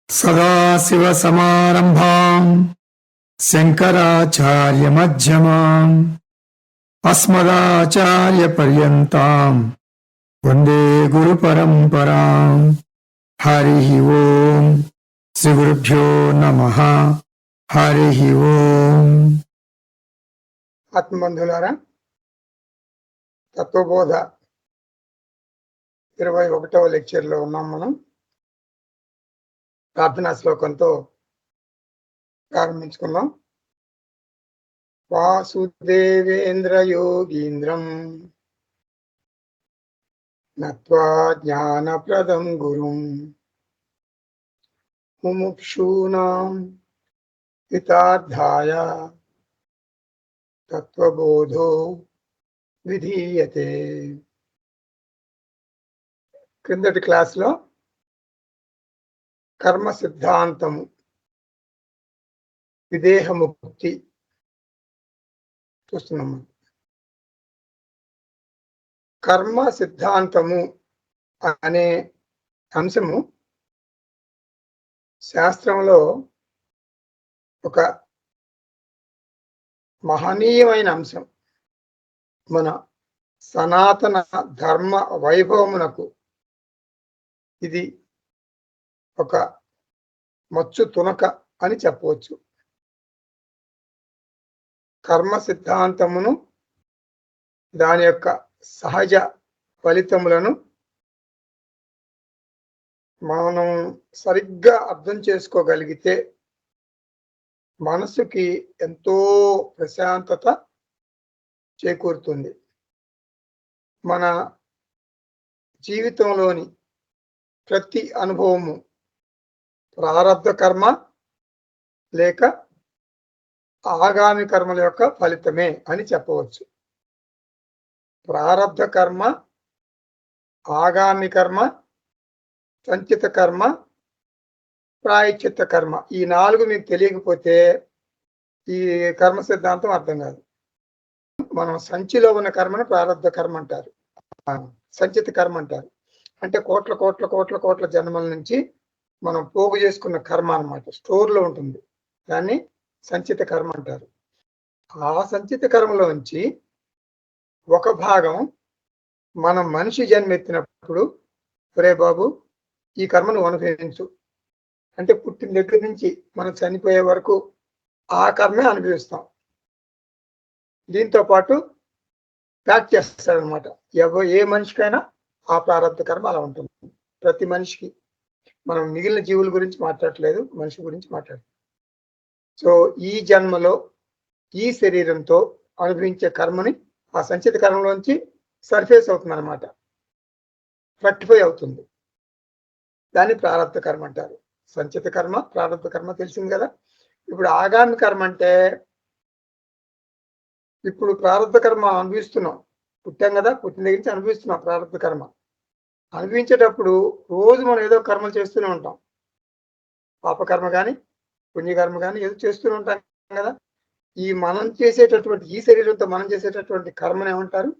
సదాశివసమారంభాం శంకరాచార్యమధ్యమాం అస్మదాచార్యపర్యంతాం వందే గురుపరంపరాం. హరి ఓం. శ్రీ గురుభ్యో నమః. హరి ఓం. ఆత్మబంధులారా, తత్వబోధ 21వ లెక్చర్లో ఉన్నాం. మనం ప్రార్థనా శ్లోకంతో ప్రారంభించుకుందాం. వాసుదేవేంద్ర యోగీంద్రం నత్వా జ్ఞానప్రదం గురుం ముముక్షూనాం హితార్థాయ తత్వబోధో విధీయతే. క్రిందటి క్లాస్లో కర్మ సిద్ధాంతము, విదేహముక్తి చూస్తున్నాము. కర్మ సిద్ధాంతము అనే అంశము శాస్త్రంలో ఒక మహనీయమైన అంశం. మన సనాతన ధర్మ వైభవమునకు ఇది ఒక మచ్చు తునక అని చెప్పవచ్చు. కర్మ సిద్ధాంతమును, దాని యొక్క సహజ ఫలితములను మనం సరిగ్గా అర్థం చేసుకోగలిగితే మనసుకి ఎంతో ప్రశాంతత చేకూరుతుంది. మన జీవితంలోని ప్రతి అనుభవము ప్రారబ్ధ కర్మ లేక ఆగామి కర్మల యొక్క ఫలితమే అని చెప్పవచ్చు. ప్రారబ్ధ కర్మ, ఆగామి కర్మ, సంచిత కర్మ, ప్రాయశ్చిత్త కర్మ, ఈ 4 మీకు తెలియకపోతే ఈ కర్మ సిద్ధాంతం అర్థం కాదు. మనం సంచిలో ఉన్న కర్మను ప్రారబ్ధ కర్మ అంటారు, సంచిత కర్మ అంటారు. అంటే కోట్ల కోట్ల కోట్ల కోట్ల జన్మల నుంచి మనం పోగు చేసుకున్న కర్మ అన్నమాట, స్టోర్లో ఉంటుంది. దాన్ని సంచిత కర్మ అంటారు. ఆ సంచిత కర్మలోంచి ఒక భాగం మనం మనిషి జన్మెత్తినప్పుడు, ఒరే బాబు ఈ కర్మను అనుభవించు అంటే, పుట్టిన దగ్గర నుంచి మనం చనిపోయే వరకు ఆ కర్మే అనుభవిస్తాం. దీంతో పాటు ప్యాక్ చేస్తారనమాట. ఏ మనిషికైనా ఆ ప్రారంభ కర్మ అలా ఉంటుంది ప్రతి మనిషికి. మనం మిగిలిన జీవుల గురించి మాట్లాడట్లేదు, మనిషి గురించి మాట్లాడలేదు. సో ఈ జన్మలో ఈ శరీరంతో అనుభవించే కర్మని ఆ సంచిత కర్మలోంచి సర్ఫేస్ అవుతుంది అనమాట, రెక్టిఫై అవుతుంది. దాన్ని ప్రారబ్ధ కర్మ అంటారు. సంచిత కర్మ, ప్రారబ్ధ కర్మ తెలిసింది కదా. ఇప్పుడు ఆగామి కర్మ అంటే, ఇప్పుడు ప్రారబ్ధ కర్మ అనుభవిస్తున్నాం, పుట్టాం కదా, పుట్టిన దగ్గర నుంచి అనుభవిస్తున్నాం ప్రారబ్ధ కర్మ. అనుభవించేటప్పుడు రోజు మనం ఏదో కర్మలు చేస్తూనే ఉంటాం. పాపకర్మ కానీ పుణ్యకర్మ కానీ ఏదో చేస్తూనే ఉంటాం కదా. ఈ మనం చేసేటటువంటి, ఈ శరీరంతో మనం చేసేటటువంటి కర్మను ఏమంటారు?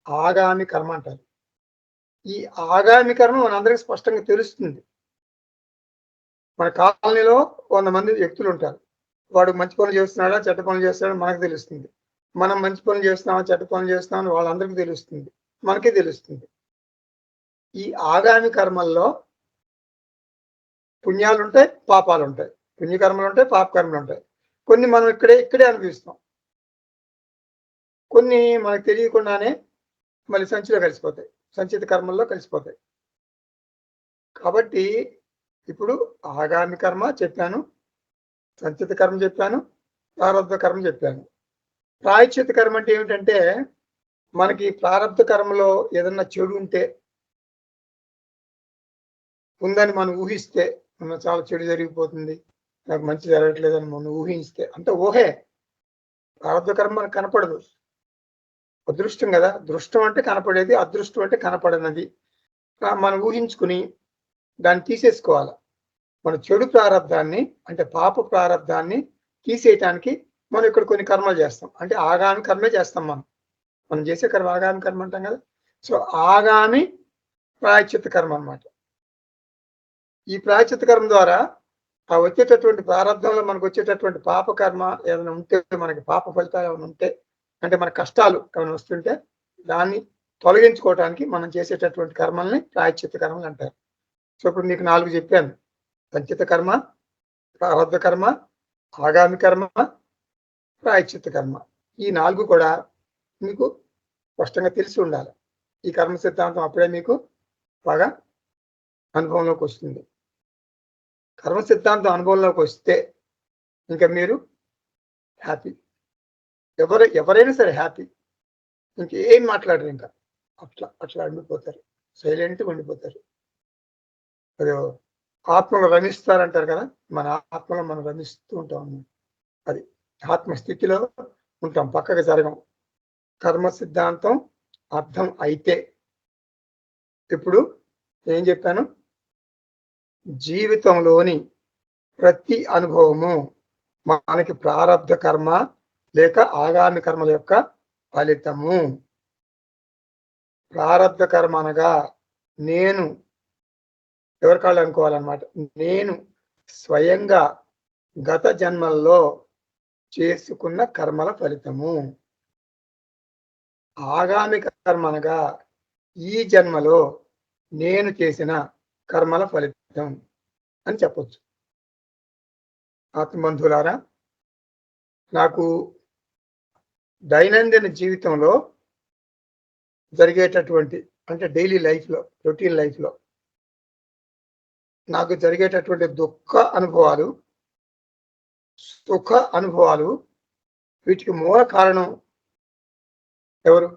ఆగామి కర్మ అంటారు. ఈ ఆగామి కర్మ మనందరికీ స్పష్టంగా తెలుస్తుంది. మన కాలనీలో 100 మంది వ్యక్తులు ఉంటారు. వాడు మంచి పనులు చేస్తున్నాడా, చెడ్డ పనులు చేస్తున్నాడా మనకు తెలుస్తుంది. మనం మంచి పనులు చేస్తున్నామా, చెడ్డ పనులు చేస్తున్నామని వాళ్ళందరికీ తెలుస్తుంది, మనకే తెలుస్తుంది. ఈ ఆగామి కర్మల్లో పుణ్యాలు ఉంటాయి, పాపాలు ఉంటాయి. పుణ్యకర్మలు ఉంటాయి, పాపకర్మలు ఉంటాయి. కొన్ని మనం ఇక్కడే అనుభవిస్తాం, కొన్ని మనకు తెలియకుండానే మళ్ళీ సంచిలో కలిసిపోతాయి, సంచిత కర్మల్లో కలిసిపోతాయి. కాబట్టి ఇప్పుడు ఆగామి కర్మ చెప్పాను, సంచిత కర్మ చెప్పాను, ప్రారబ్ధ కర్మ చెప్పాను. ప్రాయశ్చిత్త కర్మ అంటే ఏమిటంటే, మనకి ప్రారబ్ధ కర్మలో ఏదన్నా చెడు ఉందని మనం ఊహిస్తే, మనం చాలా చెడు జరిగిపోతుంది, నాకు మంచి జరగట్లేదని మనం ఊహిస్తే, అంత ఊహే. ప్రారబ్ధ కర్మ మనకు కనపడదు, అదృష్టం కదా. దృష్టం అంటే కనపడేది, అదృష్టం అంటే కనపడనది. మనం ఊహించుకుని దాన్ని తీసేసుకోవాలి. మన చెడు ప్రారబ్ధాన్ని అంటే పాప ప్రారబ్ధాన్ని తీసేయటానికి మనం ఇక్కడ కొన్ని కర్మలు చేస్తాం. అంటే ఆగామి కర్మే చేస్తాం. మనం చేసే కర్మ ఆగామి కర్మ అంటాం కదా. సో ఆగామి ప్రాయశ్చిత్త కర్మ అన్నమాట. ఈ ప్రాయశ్చిత్త కర్మ ద్వారా ఆ వచ్చేటటువంటి ప్రారంభంలో మనకు వచ్చేటటువంటి పాప కర్మ ఏదైనా ఉంటే, మనకి పాప ఫలితాలు ఏమైనా ఉంటే, అంటే మన కష్టాలు ఏమైనా వస్తుంటే దాన్ని తొలగించుకోవటానికి మనం చేసేటటువంటి కర్మల్ని ప్రాయశ్చిత్త కర్మలు అంటారు. సో ఇప్పుడు మీకు 4 చెప్పాను. సంచిత కర్మ, ప్రారబ్ధ కర్మ, ఆగామి కర్మ, ప్రాయశ్చిత్త కర్మ. ఈ 4 కూడా మీకు స్పష్టంగా తెలిసి ఉండాలి. ఈ కర్మ సిద్ధాంతం అప్పుడే మీకు బాగా అనుభవంలోకి వస్తుంది. కర్మ సిద్ధాంతం అనుభవంలోకి వస్తే ఇంకా మీరు హ్యాపీ. ఎవరైనా సరే హ్యాపీ. ఇంకేం మాట్లాడరు ఇంకా. అట్లా ఉండిపోతారు. సైలెంట్‌గా ఉండిపోతారు. అదో ఆత్మలో రమిస్తారంటారు కదా! మన ఆత్మలో మనం రమిస్తూ ఉంటాం. అది ఆత్మస్థితిలో ఉంటాం. పక్కకి జరగం. కర్మ సిద్ధాంతం అర్థం అయితే ఇప్పుడు ఏం చెప్పాను? జీవితంలోని ప్రతి అనుభవము మనకి ప్రారబ్ధ కర్మ లేక ఆగామి కర్మల యొక్క ఫలితము. ప్రారబ్ధ కర్మ అనగా నేను ఎవరి కాళ్ళు అనుకోవాలన్నమాట. నేను స్వయంగా గత జన్మల్లో చేసుకున్న కర్మల ఫలితము. ఆగామి కర్మ అనగా ఈ జన్మలో నేను చేసిన కర్మల ఫలితం అని చెప్పొచ్చు. ఆత్మబంధువులారా, నాకు దైనందిన జీవితంలో జరిగేటటువంటి అంటే డైలీ లైఫ్లో, రొటీన్ లైఫ్లో నాకు జరిగేటటువంటి దుఃఖ అనుభవాలు, సుఖ అనుభవాలు, వీటికి మూల కారణం ఎవరు?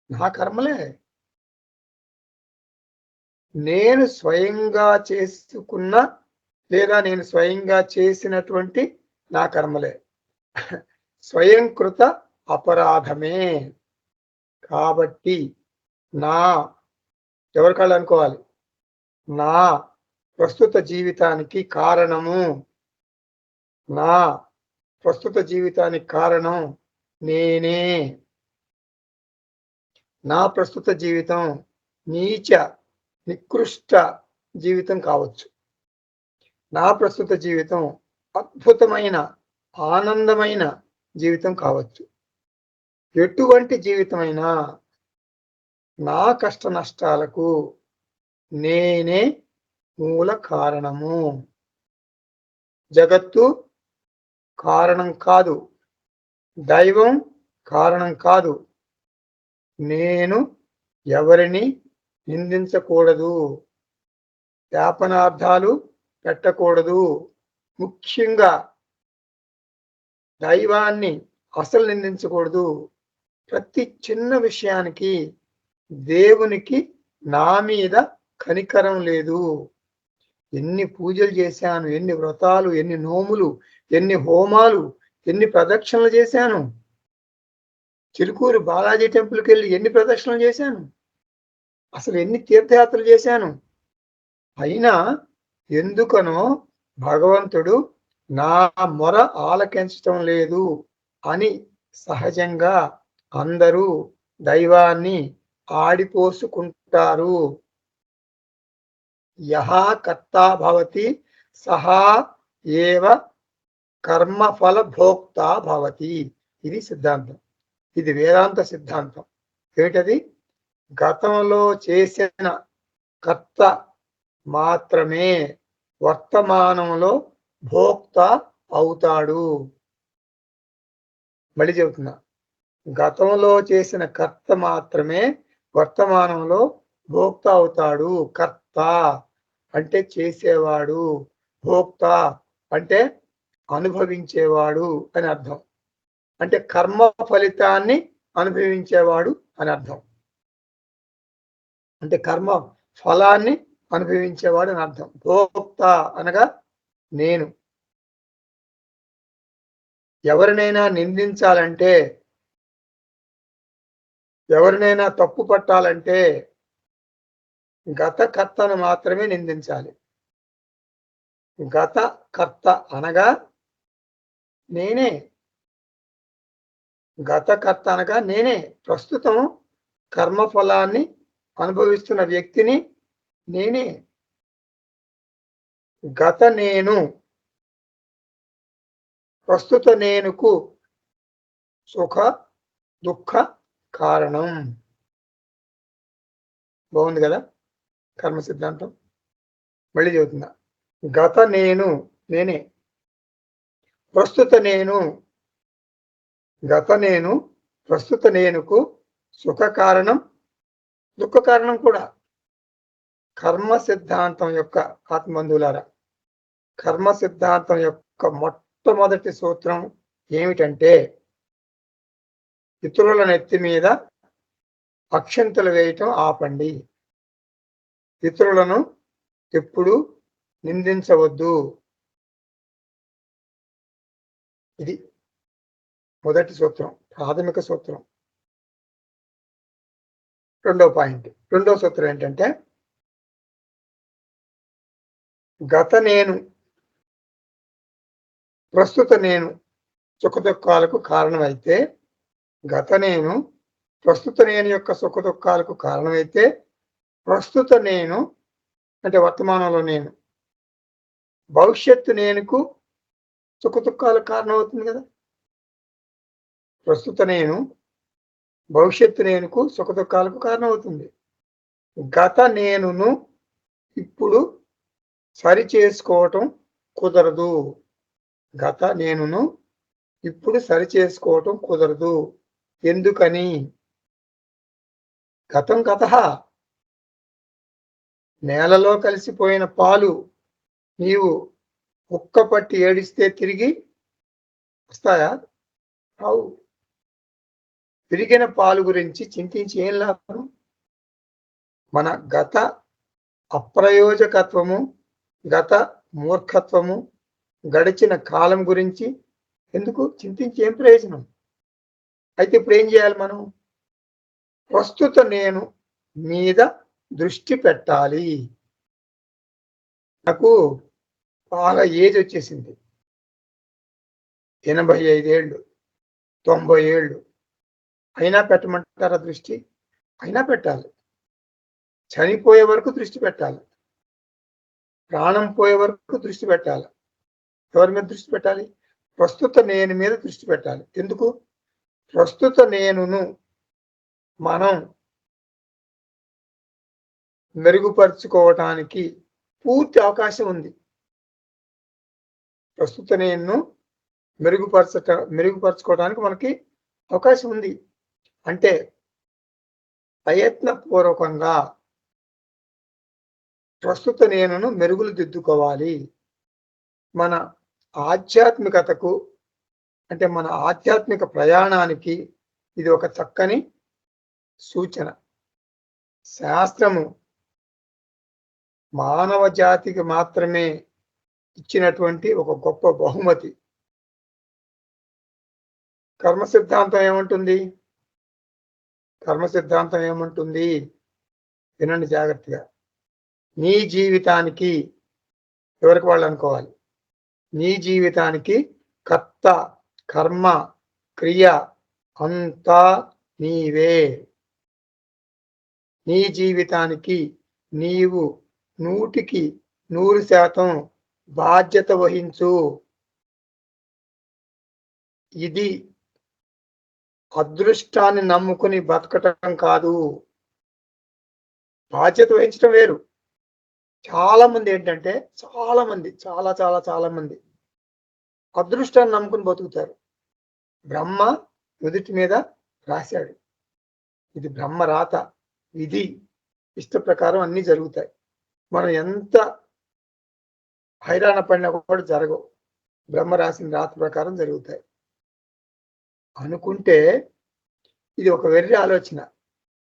నా కర్మలే. నేను స్వయంగా చేసుకున్న లేదా నేను స్వయంగా చేసినటువంటి నా కర్మలే. స్వయంకృత అపరాధమే. కాబట్టి నా ఎవరి కాళ్ళు అనుకోవాలి, నా ప్రస్తుత జీవితానికి కారణము, నా ప్రస్తుత జీవితానికి కారణం నేనే. నా ప్రస్తుత జీవితం నీచ నికృష్ట జీవితం కావచ్చు. నా ప్రస్తుత జీవితం అద్భుతమైన ఆనందమైన జీవితం కావచ్చు. ఎటువంటి జీవితమైనా నా కష్ట నష్టాలకు నేనే మూల కారణము. జగత్తు కారణం కాదు, దైవం కారణం కాదు. నేను ఎవరిని నిందించకూడదు, శాపనార్థాలు పెట్టకూడదు. ముఖ్యంగా దైవాన్ని అసలు నిందించకూడదు. ప్రతి చిన్న విషయానికి దేవునికి నా మీద కనికరం లేదు. ఎన్ని పూజలు చేశాను, ఎన్ని వ్రతాలు, ఎన్ని నోములు, ఎన్ని హోమాలు, ఎన్ని ప్రదక్షిణలు చేశాను. చిలుకూరు బాలాజీ టెంపుల్కి వెళ్ళి ఎన్ని ప్రదక్షిణలు చేశాను, అసలు ఎన్ని తీర్థయాత్రలు చేశాను. అయినా ఎందుకనో భగవంతుడు నా మొర ఆలకించటం లేదు అని సహజంగా అందరూ దైవాన్ని ఆడిపోసుకుంటారు. యహా కర్తా భవతి సహా ఏవ కర్మఫల భోక్తా భవతి. ఇది సిద్ధాంతం. ఇది వేదాంత సిద్ధాంతం. ఏమిటది? గతంలో చేసిన కర్త మాత్రమే వర్తమానంలో భోక్త అవుతాడు. మళ్ళీ చెబుతున్నా, గతంలో చేసిన కర్త మాత్రమే వర్తమానంలో భోక్త అవుతాడు. కర్త అంటే చేసేవాడు, భోక్త అంటే అనుభవించేవాడు అని అర్థం. అంటే కర్మ ఫలితాన్ని అనుభవించేవాడు అని అర్థం. అంటే కర్మ ఫలాన్ని అనుభవించేవాడు అని అర్థం. భోక్త అనగా నేను. ఎవరినైనా నిందించాలంటే, ఎవరినైనా తప్పు పట్టాలంటే గత కర్తను మాత్రమే నిందించాలి. గత కర్త అనగా నేనే. గత కర్త అనగా నేనే. ప్రస్తుతం కర్మఫలాన్ని అనుభవిస్తున్న వ్యక్తిని నేనే. గత నేను ప్రస్తుత నేనుకు సుఖ దుఃఖ కారణం. బాగుంది కదా కర్మ సిద్ధాంతం. మళ్ళీ చెబుతున్నా. గత నేను నేనే, ప్రస్తుత నేను గత నేను ప్రస్తుత నేనుకు సుఖ కారణం దుఃఖ కారణం కూడా. కర్మ సిద్ధాంతం యొక్క ఆత్మబంధువులారా, కర్మ సిద్ధాంతం యొక్క మొట్టమొదటి సూత్రం ఏమిటంటే, ఇతరుల నెత్తి మీద అక్షంతలు వేయటం ఆపండి. ఇతరులను ఎప్పుడు నిందించవద్దు. ఇది మొదటి సూత్రం, ప్రాథమిక సూత్రం. రెండో పాయింట్, రెండో సూత్రం ఏంటంటే, గత నేను ప్రస్తుత నేను సుఖదుఖాలకు కారణమైతే, గత నేను ప్రస్తుత నేను యొక్క సుఖదుఖాలకు కారణమైతే, ప్రస్తుత నేను అంటే వర్తమానంలో నేను భవిష్యత్తు నేనుకు సుఖదుఖాలకు కారణం అవుతుంది కదా. ప్రస్తుత నేను భవిష్యత్తు నేనుకు సుఖదుఖాలకు కారణం అవుతుంది. గత నేనును ఇప్పుడు సరి చేసుకోవటం కుదరదు. గత నేనును ఇప్పుడు సరి చేసుకోవటం కుదరదు. ఎందుకని? గతం గతః. నేలలో కలిసిపోయిన పాలు నీవు కుక్క పట్టి ఏడిస్తే తిరిగి వస్తాయా? రావు. విరిగిన పాలు గురించి చింతించి ఏం లాభం? మన గత అప్రయోజకత్వము, గత మూర్ఖత్వము, గడిచిన కాలం గురించి ఎందుకు చింతించి ఏం ప్రయోజనం? అయితే ఇప్పుడు ఏం చేయాలి మనం? ప్రస్తుత నేను మీద దృష్టి పెట్టాలి. నాకు బాగా ఏజ్ వచ్చేసింది, 85 ఏళ్ళు, 90 ఏళ్ళు. అయినా పెట్టమంటారా దృష్టి? అయినా పెట్టాలి. చనిపోయే వరకు దృష్టి పెట్టాలి. ప్రాణం పోయే వరకు దృష్టి పెట్టాలి. ఎవరి మీద దృష్టి పెట్టాలి? ప్రస్తుత నేను మీద దృష్టి పెట్టాలి. ఎందుకు? ప్రస్తుత నేనును మనం మెరుగుపరుచుకోవటానికి పూర్తి అవకాశం ఉంది. ప్రస్తుత నేను మెరుగుపరచుకోవడానికి మనకి అవకాశం ఉంది. అంటే ప్రయత్నపూర్వకంగా ప్రస్తుత నేనును మెరుగులు దిద్దుకోవాలి. మన ఆధ్యాత్మికతకు అంటే మన ఆధ్యాత్మిక ప్రయాణానికి ఇది ఒక చక్కని సూచన. శాస్త్రము మానవ జాతికి మాత్రమే ఇచ్చినటువంటి ఒక గొప్ప బహుమతి. కర్మ సిద్ధాంతం ఏమంటుంది? కర్మ సిద్ధాంతం ఏమంటుంది? వినండి జాగ్రత్తగా. నీ జీవితానికి, ఎవరికి వాళ్ళు అనుకోవాలి, నీ జీవితానికి కర్త, కర్మ, క్రియ అంతా నీవే. నీ జీవితానికి నీవు 100% బాధ్యత వహించు. ఇది అదృష్టాన్ని నమ్ముకుని బతకటం కాదు. బాధ్యత వహించడం వేరు. చాలా మంది ఏంటంటే, చాలా మంది అదృష్టాన్ని నమ్ముకుని బతుకుతారు. బ్రహ్మ నుదుటి మీద రాశాడు, ఇది బ్రహ్మ రాత, విధి, ఇష్ట ప్రకారం అన్ని జరుగుతాయి. మనం ఎంత హైరాణ పడినా కూడా జరగవు. బ్రహ్మ రాసిన రాత ప్రకారం జరుగుతాయి అనుకుంటే ఇది ఒక వెర్రి ఆలోచన.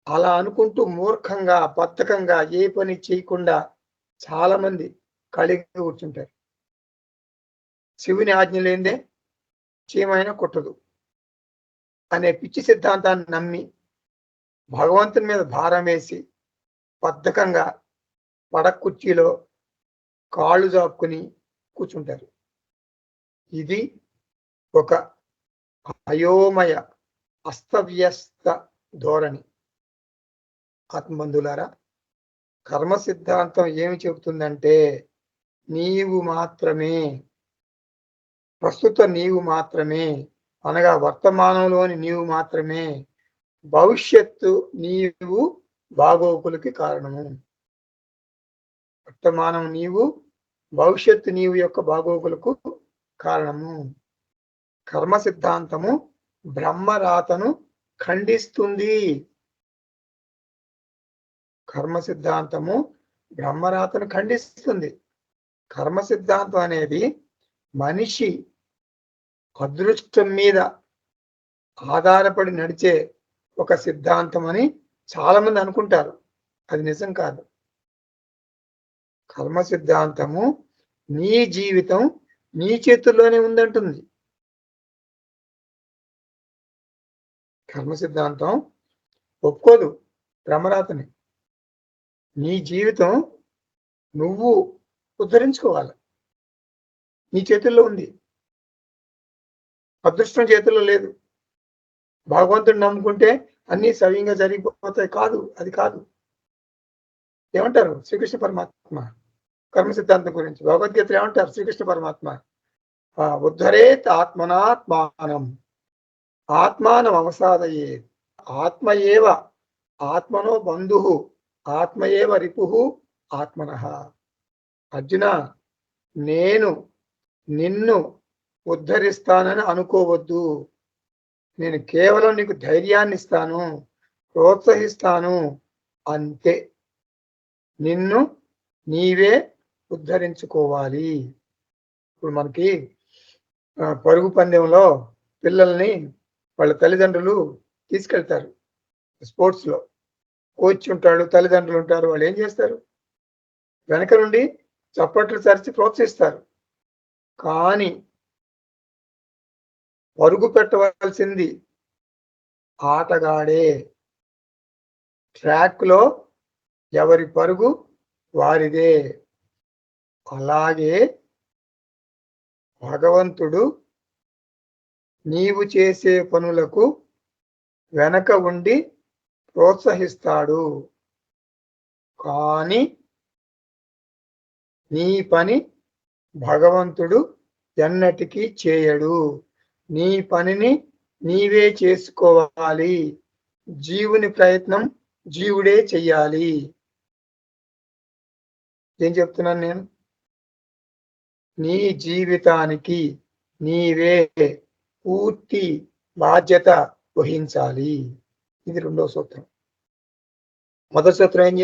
అలా అనుకుంటూ మూర్ఖంగా, బద్ధకంగా ఏ పని చేయకుండా చాలా మంది ఖాళీగా కూర్చుంటారు. శివుని ఆజ్ఞ లేనిదే చీమైనా కుట్టదు అనే పిచ్చి సిద్ధాంతాన్ని నమ్మి భగవంతుని మీద భారం వేసి బద్ధకంగా పడక కుర్చీలో కాళ్ళు జాపుకుని కూర్చుంటారు. ఇది ఒక అయోమయ అస్తవ్యస్త ధోరణి. ఆత్మబంధులారా, కర్మ సిద్ధాంతం ఏమి చెబుతుందంటే, నీవు మాత్రమే, ప్రస్తుత నీవు మాత్రమే, అనగా వర్తమానంలోని నీవు మాత్రమే భవిష్యత్తు నీవు బాగోగులకి కారణము. వర్తమానం నీవు, భవిష్యత్తు నీవు యొక్క బాగోగులకు కారణము. కర్మ సిద్ధాంతము బ్రహ్మరాతను ఖండిస్తుంది. కర్మ సిద్ధాంతము బ్రహ్మరాతను ఖండిస్తుంది. కర్మ సిద్ధాంతం అనేది మనిషి అదృష్టం మీద ఆధారపడి నడిచే ఒక సిద్ధాంతం అని చాలా మంది అనుకుంటారు. అది నిజం కాదు. కర్మ సిద్ధాంతము నీ జీవితం నీ చేతుల్లోనే ఉందంటుంది. కర్మ సిద్ధాంతం ఒప్పుకోదు బ్రహ్మరాతని. నీ జీవితం నువ్వు ఉద్ధరించుకోవాలి, నీ చేతుల్లో ఉంది. అదృష్టం చేతుల్లో లేదు. భగవంతుడిని నమ్ముకుంటే అన్ని సవ్యంగా జరిగిపోతాయి కాదు, అది కాదు. ఏమంటారు శ్రీకృష్ణ పరమాత్మ కర్మ సిద్ధాంతం గురించి? భగవద్గీతలు ఏమంటారు శ్రీకృష్ణ పరమాత్మ? ఉద్ధరేత్ ఆత్మనాత్మానం ఆత్మానం అవసాదయే ఆత్మయేవ ఆత్మనో బంధు ఆత్మయేవ రిపు ఆత్మనః. అర్జున, నేను నిన్ను ఉద్ధరిస్తానని అనుకోవద్దు. నేను కేవలం నీకు ధైర్యాన్ని ఇస్తాను, ప్రోత్సహిస్తాను, అంతే. నిన్ను నీవే ఉద్ధరించుకోవాలి. ఇప్పుడు మనకి పరుగు పందెంలో పిల్లల్ని వాళ్ళ తల్లిదండ్రులు తీసుకెళ్తారు. స్పోర్ట్స్లో కోచ్ ఉంటాడు, తల్లిదండ్రులు ఉంటారు. వాళ్ళు ఏం చేస్తారు? వెనక నుండి చప్పట్లు చరిచి ప్రోత్సహిస్తారు. కానీ పరుగు పెట్టవలసింది ఆటగాడే. ట్రాక్లో ఎవరి పరుగు వారిదే. అలాగే భగవంతుడు నీవు చేసే పనులకు వెనక ఉండి ప్రోత్సహిస్తాడు. కానీ నీ పని భగవంతుడు ఎన్నటికీ చేయడు. నీ పనిని నీవే చేసుకోవాలి. జీవుని ప్రయత్నం జీవుడే చెయ్యాలి. ఏం చెప్తున్నాను నేను? నీ జీవితానికి నీవే పూర్తి బాధ్యత వహించాలి. ఇది రెండో సూత్రం. మొదటి సూత్రం ఏం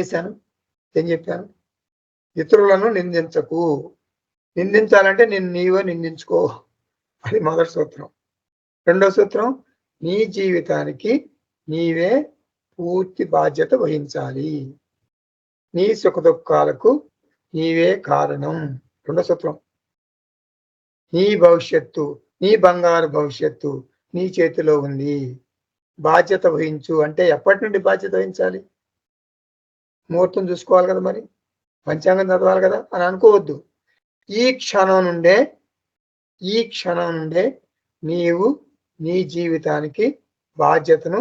చెప్పాను? ఇతరులను నిందించకు. నిందించాలంటే నీవే నిందించుకో. అది మొదటి సూత్రం. రెండో సూత్రం, నీ జీవితానికి నీవే పూర్తి బాధ్యత వహించాలి. నీ సుఖ దుఃఖాలకు నీవే కారణం. రెండో సూత్రం. నీ భవిష్యత్తు, నీ బంగారు భవిష్యత్తు నీ చేతిలో ఉంది. బాధ్యత వహించు అంటే ఎప్పటి నుండి బాధ్యత వహించాలి? ముహూర్తం చూసుకోవాలి కదా, మరి పంచాంగం చదవాలి కదా అని అనుకోవద్దు. ఈ క్షణం నుండే నీవు నీ జీవితానికి బాధ్యతను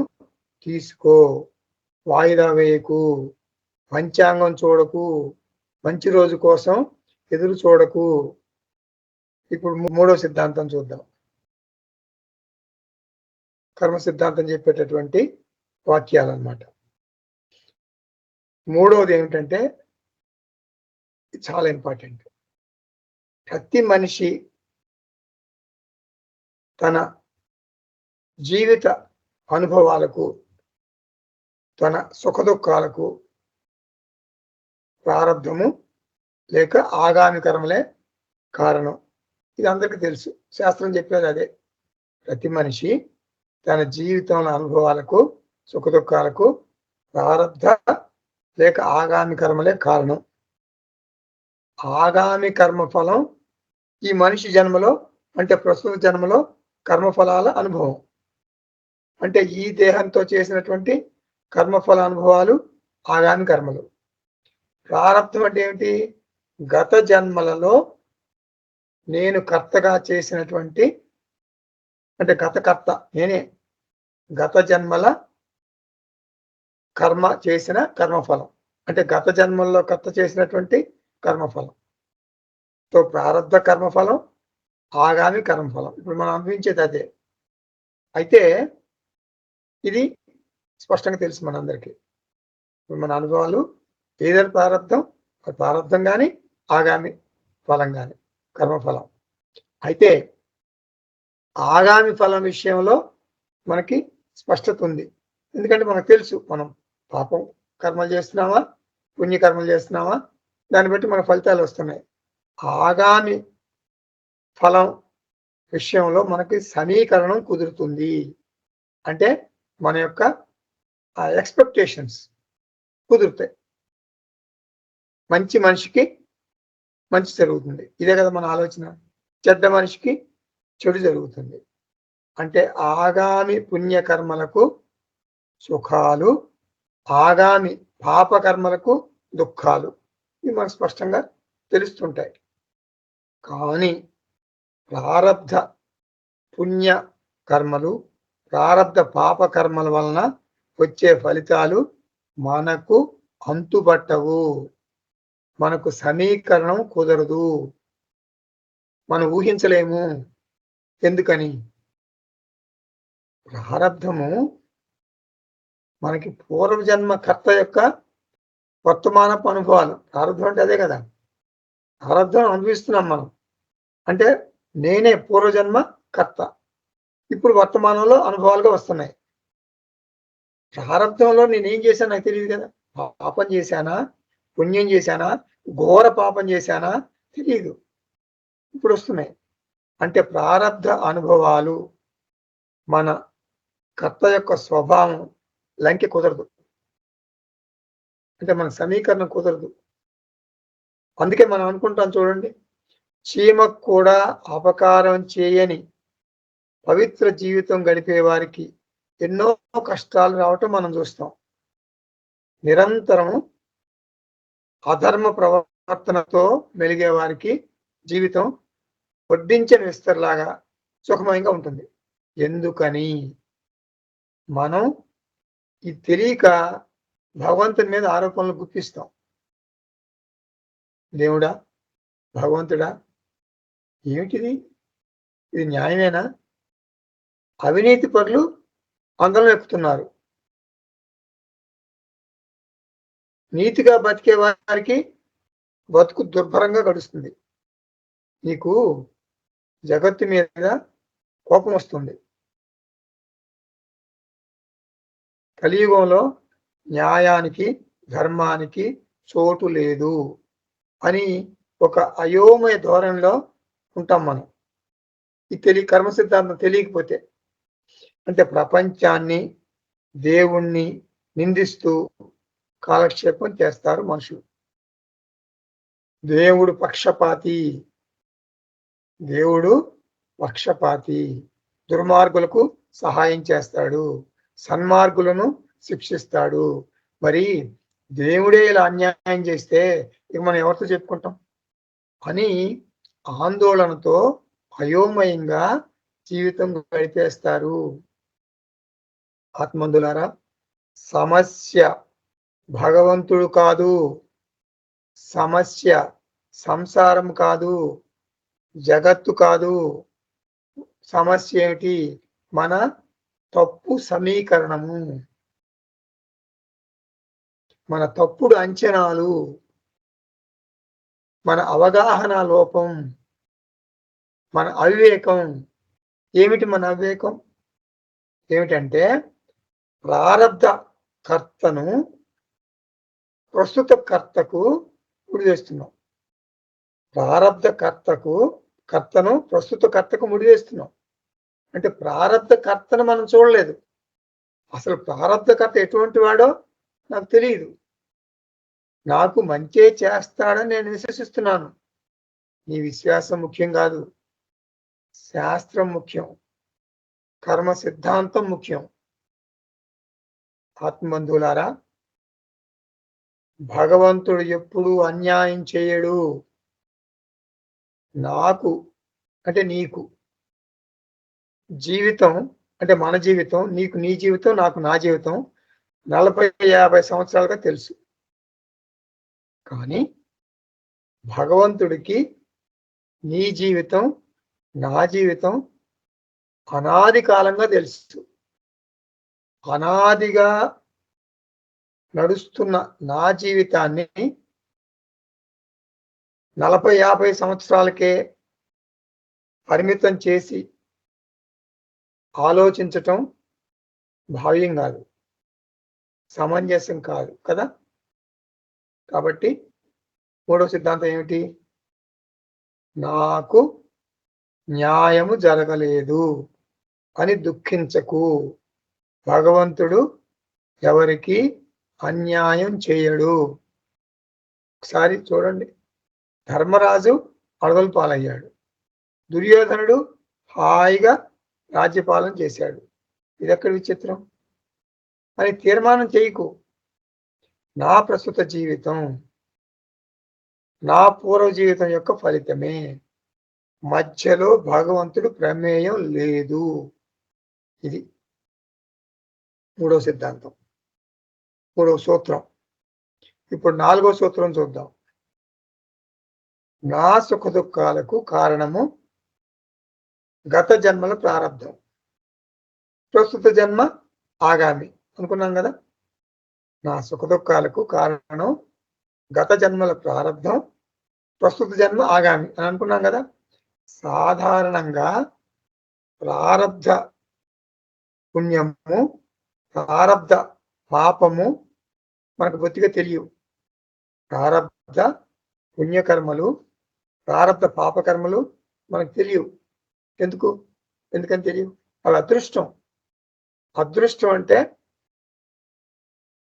తీసుకో. వాయిదా వేయకు, పంచాంగం చూడకు, మంచి రోజు కోసం ఎదురు చూడకు. ఇప్పుడు మూడో సిద్ధాంతం చూద్దాం. కర్మ సిద్ధాంతం చెప్పేటటువంటి వాక్యాలు అన్నమాట. మూడవది ఏమిటంటే చాలా ఇంపార్టెంట్. ప్రతి మనిషి తన జీవిత అనుభవాలకు, తన సుఖ దుఃఖాలకు ప్రారంధము లేక ఆగామి కర్మలే కారణం. ఇది అందరికీ తెలుసు. శాస్త్రం చెప్పేది అదే. ప్రతి మనిషి తన జీవితంలో అనుభవాలకు, సుఖ దుఃఖాలకు ప్రారంధ లేక ఆగామి కర్మలే కారణం. ఆగామి కర్మఫలం ఈ మనిషి జన్మలో అంటే ప్రస్తుత జన్మలో కర్మఫలాల అనుభవం. అంటే ఈ దేహంతో చేసినటువంటి కర్మఫల అనుభవాలు ఆగామి కర్మలు. ప్రారంధం అంటే ఏమిటి? గత జన్మలలో నేను కర్తగా చేసినటువంటి, అంటే గత నేనే గత జన్మల కర్మ చేసిన కర్మఫలం. అంటే గత జన్మల్లో కర్త చేసినటువంటి కర్మఫలం. సో ప్రారంధ కర్మఫలం, ఆగామి కర్మఫలం. ఇప్పుడు మనం అనుభవించేది అదే. అయితే ఇది స్పష్టంగా తెలుసు మనందరికీ. ఇప్పుడు మన అనుభవాలు ఏదైనా ప్రారంధం కానీ, ఆగామి ఫలం కానీ, కర్మఫలం. అయితే ఆగామి ఫలం విషయంలో మనకి స్పష్టత ఉంది. ఎందుకంటే మనకు తెలుసు మనం పాపం కర్మలు చేస్తున్నామా, పుణ్యకర్మలు చేస్తున్నామా, దాన్ని బట్టి మన ఫలితాలు వస్తున్నాయి. ఆగామి ఫలం విషయంలో మనకి సమీకరణం కుదురుతుంది. అంటే మన యొక్క ఎక్స్పెక్టేషన్స్ కుదురుతాయి. మంచి మనిషికి మంచి జరుగుతుంది, ఇదే కదా మన ఆలోచన. చెడ్డ మనిషికి చెడు జరుగుతుంది. అంటే ఆగామి పుణ్యకర్మలకు సుఖాలు, ఆగామి పాపకర్మలకు దుఃఖాలు, ఇవి మనకు స్పష్టంగా తెలుస్తుంటాయి. కానీ ప్రారబ్ధ పుణ్య కర్మలు, ప్రారబ్ధ పాప కర్మల వలన వచ్చే ఫలితాలు మనకు అంతుబట్టవు, మనకు సమీకరణం కుదరదు, మనం ఊహించలేము. ఎందుకని? ప్రారబ్ధము మనకి పూర్వజన్మ కర్త యొక్క వర్తమానపు అనుభవాలు. ప్రారబ్ధం అంటే అదే కదా, ప్రారబ్ధం అనుభవిస్తున్నాం మనం. అంటే నేనే పూర్వజన్మ కర్త, ఇప్పుడు వర్తమానంలో అనుభవాలుగా వస్తున్నాయి. ప్రారబ్ధంలో నేనేం చేశాను నాకు తెలియదు కదా. పాపం చేశానా, పుణ్యం చేశానా, ఘోర పాపం చేశానా తెలియదు, ఇప్పుడు వస్తున్నాయి. అంటే ప్రారబ్ధ అనుభవాలు మన కర్త యొక్క స్వభావం లంకె కుదరదు, అంటే మన సమీకరణం కుదరదు. అందుకే మనం అనుకుంటాం చూడండి, చీమకు కూడా అపకారం చేయని పవిత్ర జీవితం గడిపే వారికి ఎన్నో కష్టాలు రావటం మనం చూస్తాం. నిరంతరం అధర్మ ప్రవర్తనతో మెలిగే వారికి జీవితం వడ్డించని విస్తరలాగా సుఖమయంగా ఉంటుంది. ఎందుకని? మనం ఇది తెలియక భగవంతుని మీద ఆరోపణలు గుప్పిస్తాం. దేవుడా, భగవంతుడా, ఏమిటిది? ఇది న్యాయమేనా? అవినీతి పరులు అందరం ఎక్కుతున్నారు, నీతిగా బతికే వారికి బతుకు దుర్భరంగా గడుస్తుంది. నీకు జగత్తు మీద కోపం వస్తుంది. కలియుగంలో న్యాయానికి, ధర్మానికి చోటు లేదు అని ఒక అయోమయ ధోరణిలో ఉంటాం మనం. ఈ కర్మ సిద్ధాంతం తెలియకపోతే. అంటే ప్రపంచాన్ని, దేవుణ్ణి నిందిస్తూ కాలక్షేపం చేస్తారు మనుషులు. దేవుడు పక్షపాతి, దేవుడు పక్షపాతి, దుర్మార్గులకు సహాయం చేస్తాడు, సన్మార్గులను శిక్షిస్తాడు. మరి దేవుడే ఇలా అన్యాయం చేస్తే ఇక మనం ఎవరితో చెప్పుకుంటాం అని ఆందోళనతో అయోమయంగా జీవితం గడిపేస్తారు. ఆత్మందులారా, సమస్య భగవంతుడు కాదు, సమస్య సంసారం కాదు, జగత్తు కాదు. సమస్య ఏమిటి? మన తప్పు సమీకరణము, మన తప్పుడు అంచనాలు, మన అవగాహన లోపం, మన అవివేకం. ఏమిటి మన అవివేకం? ఏమిటంటే ప్రారబ్ధ కర్తను ప్రస్తుత కర్తకు ముడివేస్తున్నాం. ప్రారబ్ధ కర్తను ప్రస్తుత కర్తకు ముడివేస్తున్నాం. అంటే ప్రారబ్ధ కర్తను మనం చూడలేదు. అసలు ప్రారబ్ధ కర్త ఎటువంటి వాడో నాకు తెలియదు. నాకు మంచే చేస్తాడని నేను విశ్వసిస్తున్నాను. నీ విశ్వాసం ముఖ్యం కాదు, శాస్త్రం ముఖ్యం, కర్మ సిద్ధాంతం ముఖ్యం. ఆత్మబంధువులారా, భగవంతుడు ఎప్పుడూ అన్యాయం చేయడు. నాకు అంటే నీకు జీవితం, అంటే మన జీవితం, నీకు నీ జీవితం, నాకు నా జీవితం 40-50 సంవత్సరాలుగా తెలుసు. కానీ భగవంతుడికి నీ జీవితం నా జీవితం అనాది కాలంగా తెలుసు. అనాదిగా నడుస్తున్న నా జీవితాన్ని 40-50 సంవత్సరాలకే పరిమితం చేసి ఆలోచించటం భావ్యం కాదు, సమంజసం కాదు కదా. కాబట్టి మూడవ సిద్ధాంతం ఏమిటి? నాకు న్యాయము జరగలేదు అని దుఃఖించకు. భగవంతుడు ఎవరికి అన్యాయం చేయడు. ఒకసారి చూడండి, ధర్మరాజు అడవుల పాలయ్యాడు, దుర్యోధనుడు హాయిగా రాజ్యపాలన చేశాడు. ఇదెక్కడ విచిత్రం అని తీర్మానం చేయకు. నా ప్రస్తుత జీవితం నా పూర్వ జీవితం యొక్క ఫలితమే, మధ్యలో భగవంతుడు ప్రమేయం లేదు. ఇది మూడవ సిద్ధాంతం, మూడవ సూత్రం. ఇప్పుడు నాలుగో సూత్రం చూద్దాం. నా సుఖ దుఃఖాలకు కారణము గత జన్మల ప్రారంధం, ప్రస్తుత జన్మ ఆగామి అనుకున్నాం కదా. నా సుఖ దుఃఖాలకు కారణం గత జన్మల ప్రారంధం, ప్రస్తుత జన్మ ఆగామి అని అనుకున్నాం కదా. సాధారణంగా ప్రారబ్ధ పుణ్యము ప్రారబ్ధ పాపము మనకు బొత్తిగా తెలియవు. ప్రారబ్ధ పుణ్యకర్మలు ప్రారబ్ధ పాపకర్మలు మనకు తెలియవు. ఎందుకని తెలియవు? అవి అదృష్టం. అదృష్టం అంటే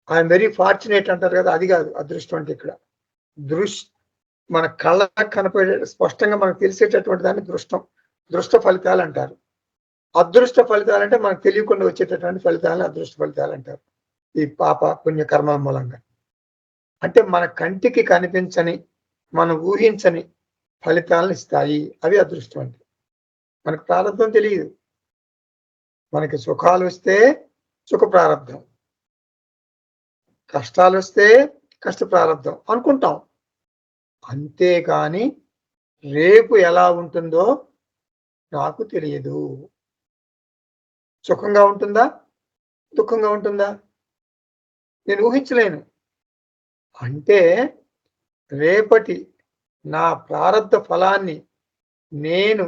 ఐఎమ్ వెరీ ఫార్చునేట్ అంటారు కదా, అది కాదు అదృష్టం అంటే. ఇక్కడ మన కళ్ళకు కనపడే స్పష్టంగా మనకు తెలిసేటటువంటి దాన్ని దృష్ట ఫలితాలు అంటారు. అదృష్ట ఫలితాలు అంటే మనకు తెలియకుండా వచ్చేటటువంటి ఫలితాలను అదృష్ట ఫలితాలు అంటారు. ఈ పాప పుణ్య కర్మల మూలంగా అంటే మన కంటికి కనిపించని, మనం ఊహించని ఫలితాలను ఇస్తాయి. అవి అదృష్టం అంటే. మనకు ప్రారంభం తెలియదు. మనకి సుఖాలు వస్తే సుఖ ప్రారంధం, కష్టాలు వస్తే కష్ట ప్రారంధం అనుకుంటాం. అంతేకాని రేపు ఎలా ఉంటుందో నాకు తెలియదు. సుఖంగా ఉంటుందా, దుఃఖంగా ఉంటుందా నేను ఊహించలేను. అంటే రేపటి నా ప్రారబ్ధ ఫలాన్ని నేను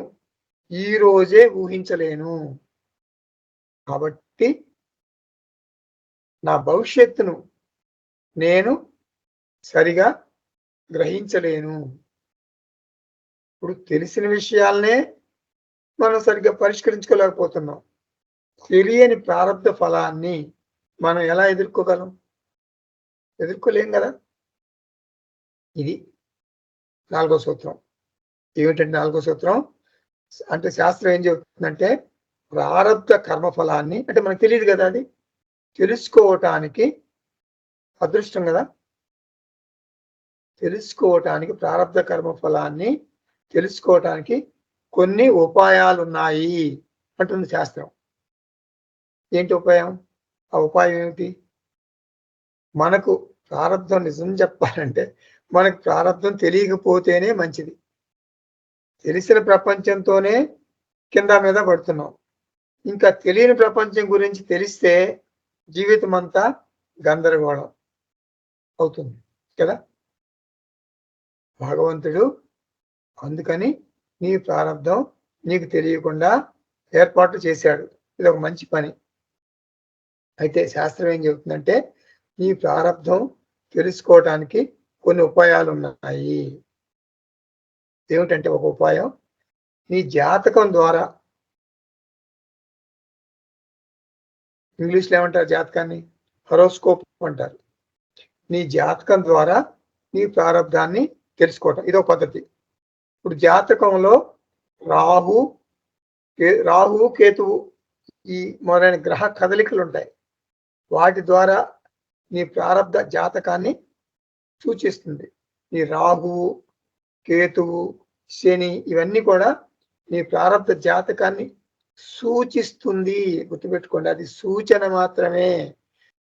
ఈరోజే ఊహించలేను. కాబట్టి నా భవిష్యత్తును నేను సరిగా గ్రహించలేను. ఇప్పుడు తెలిసిన విషయాలనే మనం సరిగ్గా పరిష్కరించుకోలేకపోతున్నాం. తెలియని ప్రారబ్ధ ఫలాన్ని మనం ఎలా ఎదుర్కోగలం? ఎదుర్కోలేం కదా. ఇది నాలుగో సూత్రం. ఏమిటంటే నాలుగో సూత్రం అంటే శాస్త్రం ఏం చెబుతుందంటే ప్రారబ్ధ కర్మఫలాన్ని, అంటే మనకు తెలియదు కదా, అది తెలుసుకోవటానికి అదృష్టం కదా. తెలుసుకోవటానికి ప్రారబ్ధ కర్మ ఫలాన్ని తెలుసుకోవటానికి కొన్ని ఉపాయాలు ఉన్నాయి అంటుంది శాస్త్రం. ఏంటి ఉపాయం? ఆ ఉపాయం ఏమిటి? మనకు ప్రారబ్ధం నిజం చెప్పాలంటే మనకు ప్రారబ్ధం తెలియకపోతేనే మంచిది. తెలిసిన ప్రపంచంతోనే కింద మీద పడుతున్నాం. ఇంకా తెలియని ప్రపంచం గురించి తెలిస్తే జీవితం అంతా గందరగోళం అవుతుంది కదా. భగవంతుడు అందుకని నీ ప్రారంధం నీకు తెలియకుండా ఏర్పాటు చేశాడు. ఇది ఒక మంచి పని. అయితే శాస్త్రం ఏం చెబుతుందంటే నీ ప్రారంధం తెలుసుకోవటానికి కొన్ని ఉపాయాలు ఉన్నాయి. ఏమిటంటే ఒక ఉపాయం, నీ జాతకం ద్వారా, ఇంగ్లీష్లో ఏమంటారు జాతకాన్ని? హరోస్కోప్ అంటారు. నీ జాతకం ద్వారా నీ ప్రారంధాన్ని తెలుసుకోవటం ఇదో పద్ధతి. ఇప్పుడు జాతకంలో రాహువు కేతువు ఈ మొదలైన గ్రహ కదలికలు ఉంటాయి. వాటి ద్వారా నీ ప్రారబ్ధ జాతకాన్ని సూచిస్తుంది. నీ రాహువు, కేతువు, శని ఇవన్నీ కూడా నీ ప్రారబ్ధ జాతకాన్ని సూచిస్తుంది. గుర్తుపెట్టుకోండి, అది సూచన మాత్రమే.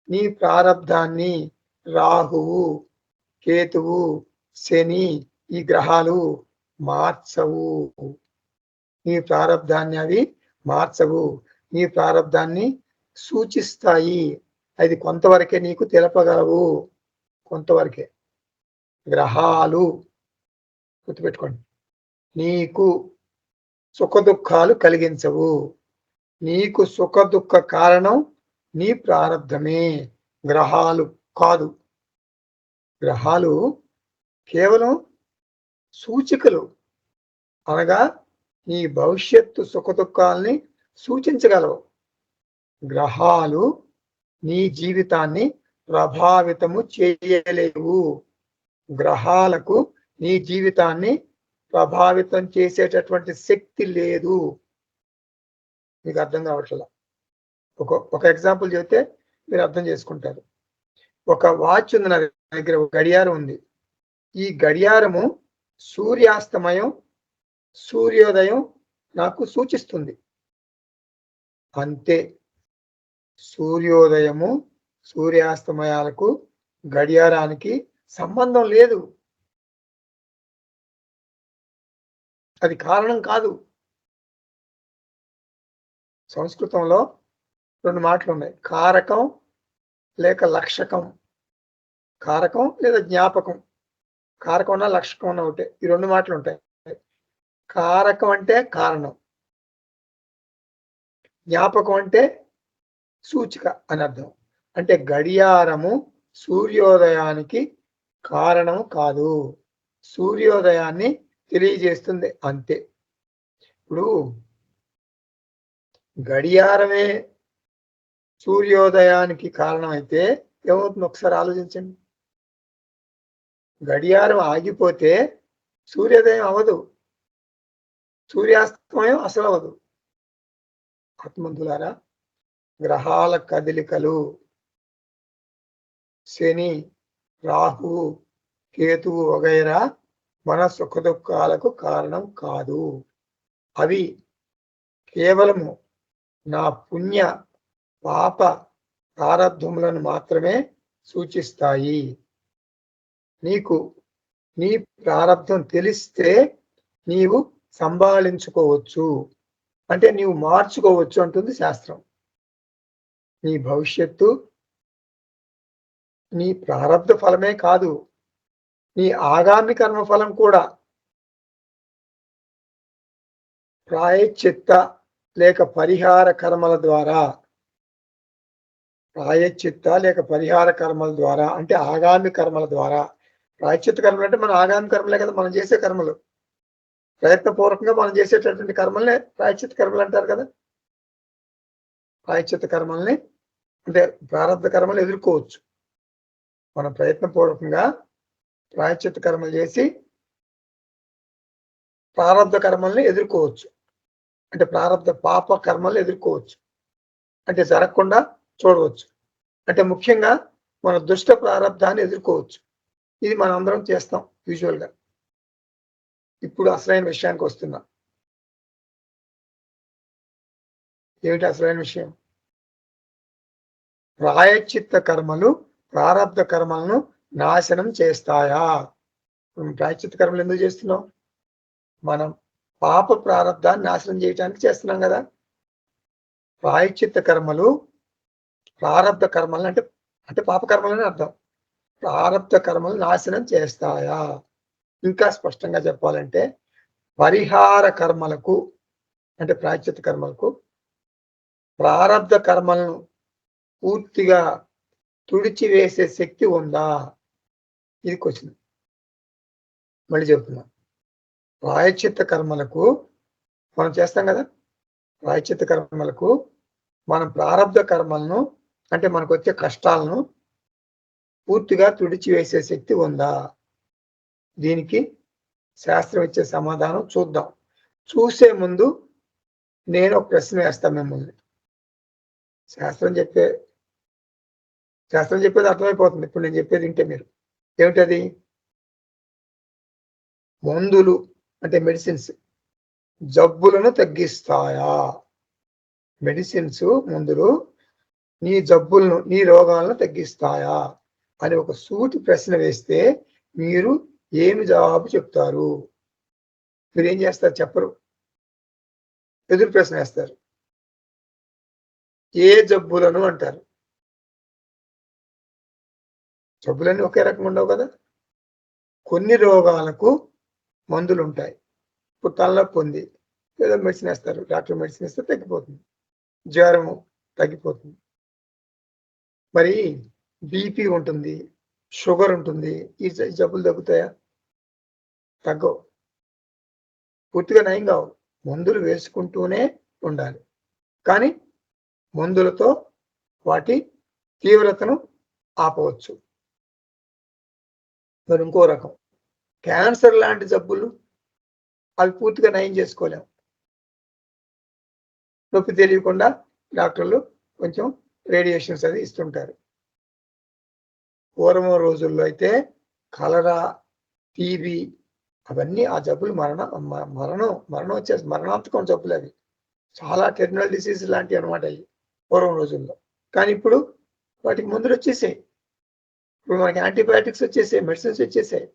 నీ ప్రారబ్ధాన్ని రాహువు, కేతువు, శని ఈ గ్రహాలు మార్చవు. నీ ప్రారంధాన్ని అవి మార్చవు. నీ ప్రారంధాన్ని సూచిస్తాయి. అది కొంతవరకే నీకు తెలపగలవు, కొంతవరకే. గ్రహాలు గుర్తుపెట్టుకోండి. నీకు సుఖ దుఃఖాలు కలిగించవు. నీకు సుఖ దుఃఖ కారణం నీ ప్రారంధమే, గ్రహాలు కాదు. గ్రహాలు కేవలం సూచికలు, అనగా నీ భవిష్యత్తు సుఖ దుఃఖాల్ని సూచించగలవు. గ్రహాలు నీ జీవితాన్ని ప్రభావితము చేయలేవు. గ్రహాలకు నీ జీవితాన్ని ప్రభావితం చేసేటటువంటి శక్తి లేదు. మీకు అర్థం కావట్లా. ఒక ఎగ్జాంపుల్ చెప్తే మీరు అర్థం చేసుకుంటారు. ఒక వాచ్ ఉంది నా దగ్గర, ఒక గడియారం ఉంది. ఈ గడియారము సూర్యాస్తమయం, సూర్యోదయం నాకు సూచిస్తుంది అంతే. సూర్యోదయము, సూర్యాస్తమయాలకు గడియారానికి సంబంధం లేదు. అది కారణం కాదు. సంస్కృతంలో 2 మాటలు ఉన్నాయి, కారకం లేక లక్షకం. కారకం లేదా జ్ఞాపకం. కారకం ఉన్న లక్షకం ఉన్న ఒకటే. ఈ 2 మాటలు ఉంటాయి. కారకం అంటే కారణం, జ్ఞాపకం అంటే సూచిక అని అర్థం. అంటే గడియారము సూర్యోదయానికి కారణం కాదు, సూర్యోదయాన్ని తెలియజేస్తుంది అంతే. ఇప్పుడు గడియారమే సూర్యోదయానికి కారణం అయితే ఏమవుతుంది ఒకసారి ఆలోచించండి. గడియారం ఆగిపోతే సూర్యోదయం అవదు, సూర్యాస్తమయం అసలు అవదు. ఆత్మంతులారా, గ్రహాల కదలికలు, శని, రాహు, కేతువు వగైరా మన సుఖ దుఃఖాలకు కారణం కాదు. అవి కేవలము నా పుణ్య పాప ప్రారబ్ధములను మాత్రమే సూచిస్తాయి. నీకు నీ ప్రారబ్ధం తెలిస్తే నీవు సంభాళించుకోవచ్చు, అంటే నీవు మార్చుకోవచ్చు అంటుంది శాస్త్రం. నీ భవిష్యత్తు నీ ప్రారబ్ధ ఫలమే కాదు, నీ ఆగామి కర్మ ఫలం కూడా. ప్రాయశ్చిత్త లేక పరిహార కర్మల ద్వారా, ప్రాయశ్చిత్త లేక పరిహార కర్మల ద్వారా అంటే ఆగామి కర్మల ద్వారా. ప్రాయశ్చిత్త కర్మలు అంటే మన ఆగామి కర్మలే కదా, మనం చేసే కర్మలు. ప్రయత్నపూర్వకంగా మనం చేసేటటువంటి కర్మల్ని ప్రాయశ్చిత్త కర్మలు అంటారు కదా. ప్రాయశ్చిత్త కర్మల్ని అంటే ప్రారంభ కర్మలు ఎదుర్కోవచ్చు. మనం ప్రయత్నపూర్వకంగా ప్రాయశ్చిత్త కర్మలు చేసి ప్రారంభ కర్మల్ని ఎదుర్కోవచ్చు. అంటే ప్రారంభ పాప కర్మలు ఎదుర్కోవచ్చు, అంటే జరగకుండా చూడవచ్చు. అంటే ముఖ్యంగా మన దుష్ట ప్రారంధాన్ని ఎదుర్కోవచ్చు. ఇది మనం అందరం చేస్తాం యూజువల్గా. ఇప్పుడు అసలైన విషయానికి వస్తున్నా. ఏమిటి అసలైన విషయం? ప్రాయశ్చిత్త కర్మలు ప్రారబ్ధ కర్మలను నాశనం చేస్తాయా? ప్రాయశ్చిత్త కర్మలు ఎందుకు చేస్తున్నాం? మనం పాప ప్రారబ్ధాన్ని నాశనం చేయడానికి చేస్తున్నాం కదా. ప్రాయశ్చిత్త కర్మలు ప్రారబ్ధ కర్మలు అంటే పాప కర్మలని అర్థం. ప్రారబ్ధ కర్మలు నాశనం చేస్తాయా? ఇంకా స్పష్టంగా చెప్పాలంటే పరిహార కర్మలకు అంటే ప్రాయశ్చిత్త కర్మలకు ప్రారబ్ధ కర్మలను పూర్తిగా తుడిచివేసే శక్తి ఉందా? ఇది క్వశ్చన్. మళ్ళీ చెప్తున్నా. ప్రాయశ్చిత్త కర్మలకు మనం చేస్తాం కదా, ప్రాయశ్చిత్త కర్మలకు మనం ప్రారబ్ధ కర్మలను అంటే మనకు వచ్చే కష్టాలను పూర్తిగా తుడిచివేసే శక్తి ఉందా? దీనికి శాస్త్రం ఇచ్చే సమాధానం చూద్దాం. చూసే ముందు నేను ఒక ప్రశ్న వేస్తాను మిమ్మల్ని. శాస్త్రం చెప్పేది అర్థమైపోతుంది. ఇప్పుడు నేను చెప్పేది వింటే మీరు. ఏమిటది? మందులు అంటే మెడిసిన్స్ జబ్బులను తగ్గిస్తాయా? మెడిసిన్స్, మందులు నీ జబ్బులను, నీ రోగాలను తగ్గిస్తాయా అని ఒక సూటి ప్రశ్న వేస్తే మీరు ఏమి జవాబు చెప్తారు? మీరు ఏం చేస్తారు చెప్పరు, ఎదురు ప్రశ్న వేస్తారు. ఏ జబ్బులను అంటారు? జబ్బులన్నీ ఒకే రకంగా ఉండవు కదా. కొన్ని రోగాలకు మందులు ఉంటాయి. ఇప్పుడు తలనొప్పి ఉంది, ఏదో మెడిసిన్ వేస్తారు, డాక్టర్ మెడిసిన్ ఇస్తే తగ్గిపోతుంది. జ్వరము తగ్గిపోతుంది. మరి బీపీ ఉంటుంది, షుగర్ ఉంటుంది, ఈ జబ్బులు తగ్గుతాయా? తగ్గవు, పూర్తిగా నయం కావు. మందులు వేసుకుంటూనే ఉండాలి. కానీ మందులతో వాటి తీవ్రతను ఆపవచ్చు. మరి ఇంకో రకం క్యాన్సర్ లాంటి జబ్బులు, అవి పూర్తిగా నయం చేసుకోలేము. నొప్పి తెలియకుండా డాక్టర్లు కొంచెం రేడియేషన్స్ అది ఇస్తుంటారు. పూర్వం రోజుల్లో అయితే కలరా, టీబీ అవన్నీ ఆ జబ్బులు మరణం వచ్చేసి మరణాంతకం జబ్బులు అవి. చాలా టెర్మినల్ డిసీజ్ లాంటివి అనమాట అవి పూర్వం రోజుల్లో. కానీ ఇప్పుడు వాటికి మందులు వచ్చేసాయి. ఇప్పుడు మనకి యాంటీబయాటిక్స్ వచ్చేసాయి, మెడిసిన్స్ వచ్చేసాయి.